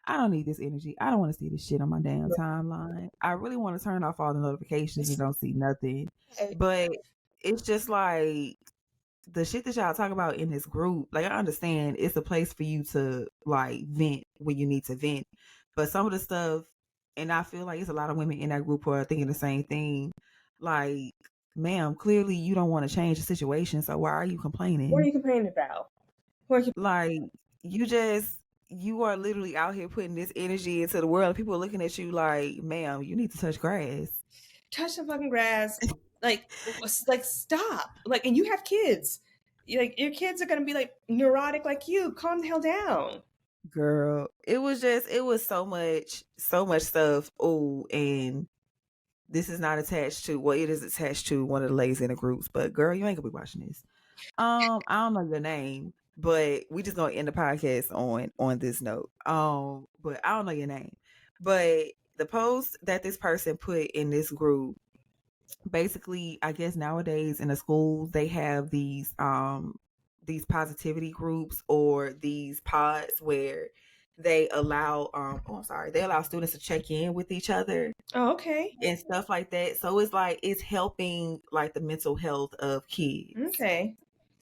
I don't need this energy. I don't want to see this shit on my damn timeline. I really want to turn off all the notifications and don't see nothing. But it's just like the shit that y'all talk about in this group. Like, I understand it's a place for you to like vent when you need to vent. But some of the stuff, and I feel like it's a lot of women in that group who are thinking the same thing. Like, ma'am, clearly you don't want to change the situation. So why are you what are complaining? you complaining about? What are you Like, you just you are literally out here putting this energy into the world. People are looking at you like, ma'am, you need to touch grass. touch the fucking grass? Like stop. Like, and you have kids. Like your kids are gonna be like neurotic like you. Calm the hell down. Girl, it was so much stuff. Oh, and this is not attached to, well, it is attached to one of the ladies in the groups, but girl, you ain't gonna be watching this. I don't know your name, but we just gonna end the podcast on this note. But I don't know your name. But the post that this person put in this group, basically, I guess nowadays in the schools they have these positivity groups or these pods where they allow I'm sorry, they allow students to check in with each other Oh, okay. and stuff like that. So it's like it's helping like the mental health of kids. Okay.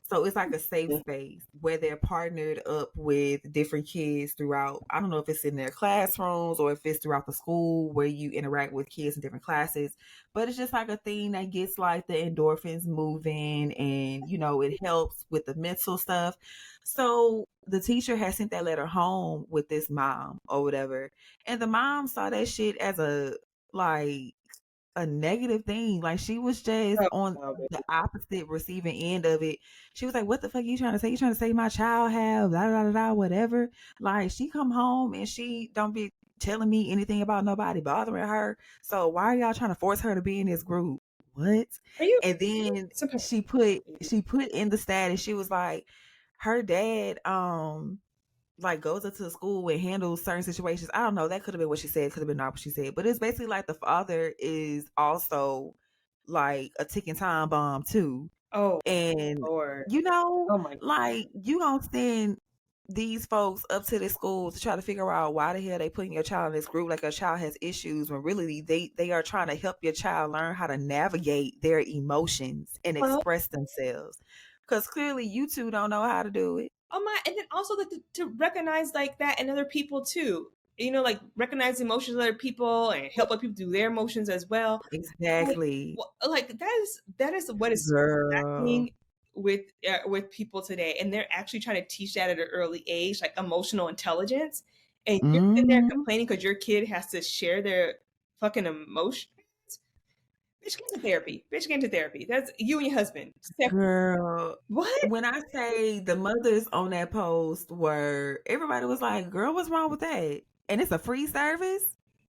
So it's like a safe space where they're partnered up with different kids throughout. I don't know if it's in their classrooms or if it's throughout the school where you interact with kids in different classes. But it's just like a thing that gets like the endorphins moving, and it helps with the mental stuff. So the teacher had sent that letter home with this mom or whatever. And the mom saw that shit as like a negative thing. Like, she was just Oh, on no, the baby. opposite receiving end of it. She was like, "What the fuck you trying to say? You trying to say my child have da da da da whatever?" Like, she come home and she don't be telling me anything about nobody bothering her. So why are y'all trying to force her to be in this group? What? Are you And then some she put in the status. She was like, her dad like goes into the school and handles certain situations. I don't know. That could have been what she said. Could have been not what she said. But it's basically like the father is also like a ticking time bomb too. oh And Lord. you know, Oh my like you gonna send these folks up to this school to try to figure out why the hell they putting your child in this group like your child has issues, when really they are trying to help your child learn how to navigate their emotions and well, express themselves. Cause clearly you two don't know how to do it. oh my, and then also to recognize like that in other people too. like recognize the emotions of other people and help other people do their emotions as well. Exactly. Like that is what is so Girl. lacking with people today, and they're actually trying to teach that at an early age, like emotional intelligence. And you're sitting there Mm-hmm. complaining because your kid has to share their fucking emotions. Bitch, get into therapy. Bitch, get into therapy. That's you and your husband. Girl, What? when I say the mothers on that post were, everybody was like, girl, what's wrong with that? And it's a free service?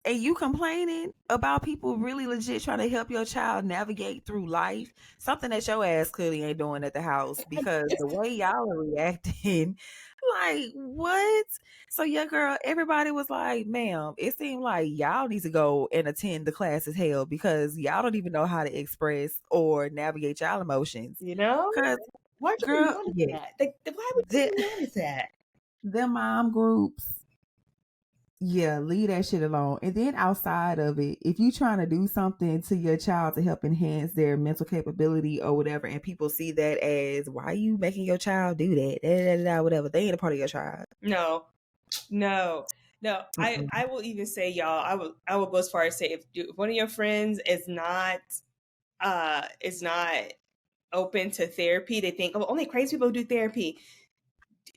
And you complaining about people really legit trying to help your child navigate through life? Something that your ass clearly ain't doing at the house, because the way y'all are reacting, like, what? So, yeah, girl, everybody was like, ma'am, it seemed like y'all need to go and attend the class as hell, because y'all don't even know how to express or navigate y'all emotions. You know? Because, Why'd you girl, notice yeah, that? Like, why would the, you notice that? the mom groups, yeah, leave that shit alone. And then outside of it, if you trying to do something to your child to help enhance their mental capability or whatever, and people see that as, why are you making your child do that? Da, da, da, da, whatever. They ain't a part of your child. No, no, no. I Mm-mm. I will even say, y'all. I will go as far as say if one of your friends is not open to therapy, they think, oh, only crazy people do therapy.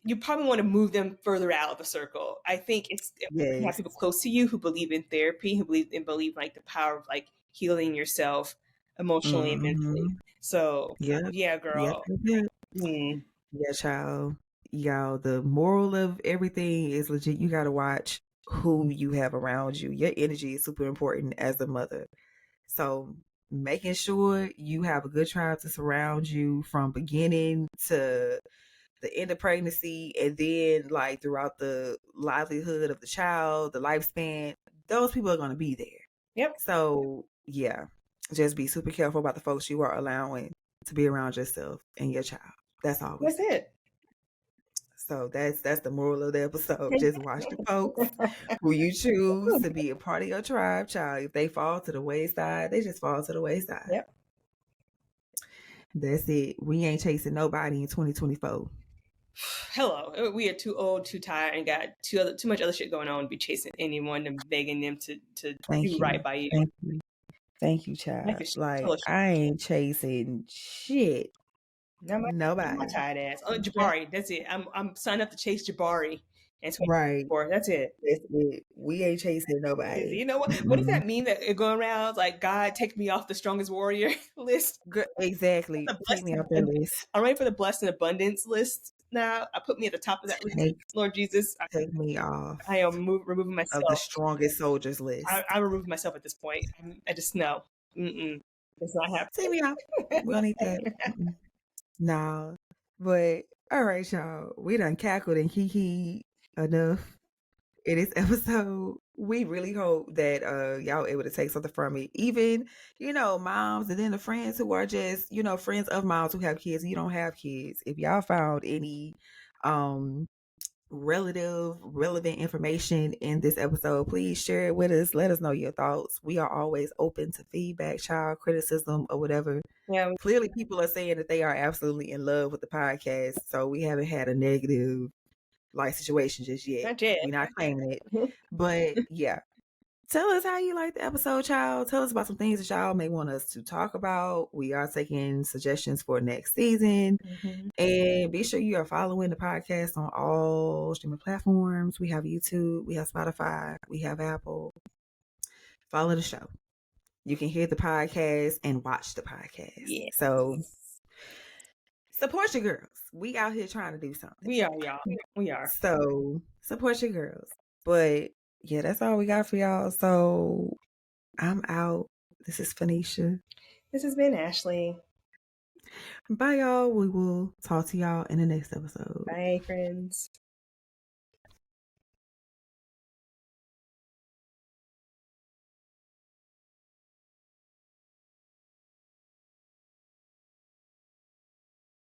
You probably want to move them further out of the circle. I think it's important to have Yes. people close to you who believe in therapy, who believe like the power of like healing yourself emotionally and mentally. Mm-hmm. So Yep. yeah, Yep. girl. Yep. Mm, Yeah, child. Y'all, the moral of everything is legit. You got to watch who you have around you. Your energy is super important as a mother. So, making sure you have a good tribe to surround you from beginning to the end of pregnancy, and then like throughout the livelihood of the child, the lifespan, those people are going to be there. yep, So, yeah, just be super careful about the folks you are allowing to be around yourself and your child. That's all we that's say. it. So that's the moral of the episode. Just watch the folks who you choose to be a part of your tribe, child. If they fall to the wayside, they just fall to the wayside. Yep. That's it. We ain't chasing nobody in 2024. Hello. We are too old, too tired, and got too much other shit going on to be chasing anyone and begging them to Thank do right you. by you. Thank you. Thank you, Life child. is Like, full of shit. I ain't chasing shit. Not my Nobody. tired ass. Oh, Okay. Jabari. That's it. I'm signed up to chase Jabari in Right. 2024. That's it. That's it. We ain't chasing nobody. You know what? What is Mm-mm. that meme that is going around? Like, God, take me off the strongest warrior list. Exactly. The Take blessed me off that abundance. list. I'm ready for the blessed and abundance list now. I put me at the top of that list. Take Lord Jesus, take me off I am removing of the myself. strongest soldiers list. I removed myself at this point. I just know. Mm-mm. It's not Take me off. We don't need that. happening. Mm-mm. Nah. But all right, y'all. We done cackled and kiki enough in this episode. We really hope that y'all able to take something from it. Even, moms, and then the friends who are just, friends of moms who have kids, you don't have kids. If y'all found any um relevant information in this episode, please share it with us. Let us know your thoughts. We are always open to feedback, child criticism, or whatever. Yeah, Clearly people are saying that they are absolutely in love with the podcast, so we haven't had a negative like situation just yet. not yet. We're not claiming it. But yeah, tell us how you like the episode, child. Tell us about some things that y'all may want us to talk about. We are taking suggestions for next season. Mhm. And be sure you are following the podcast on all streaming platforms. We have YouTube, we have Spotify, we have Apple. Follow the show. You can hear the podcast and watch the podcast. Yeah, So support your girls. We out here trying to do something. we are, y'all. We are. So support your girls. But yeah, that's all we got for y'all. So I'm out. This is Phoenicia. This has been Ashley. Bye, y'all. We will talk to y'all in the next episode. Bye, friends.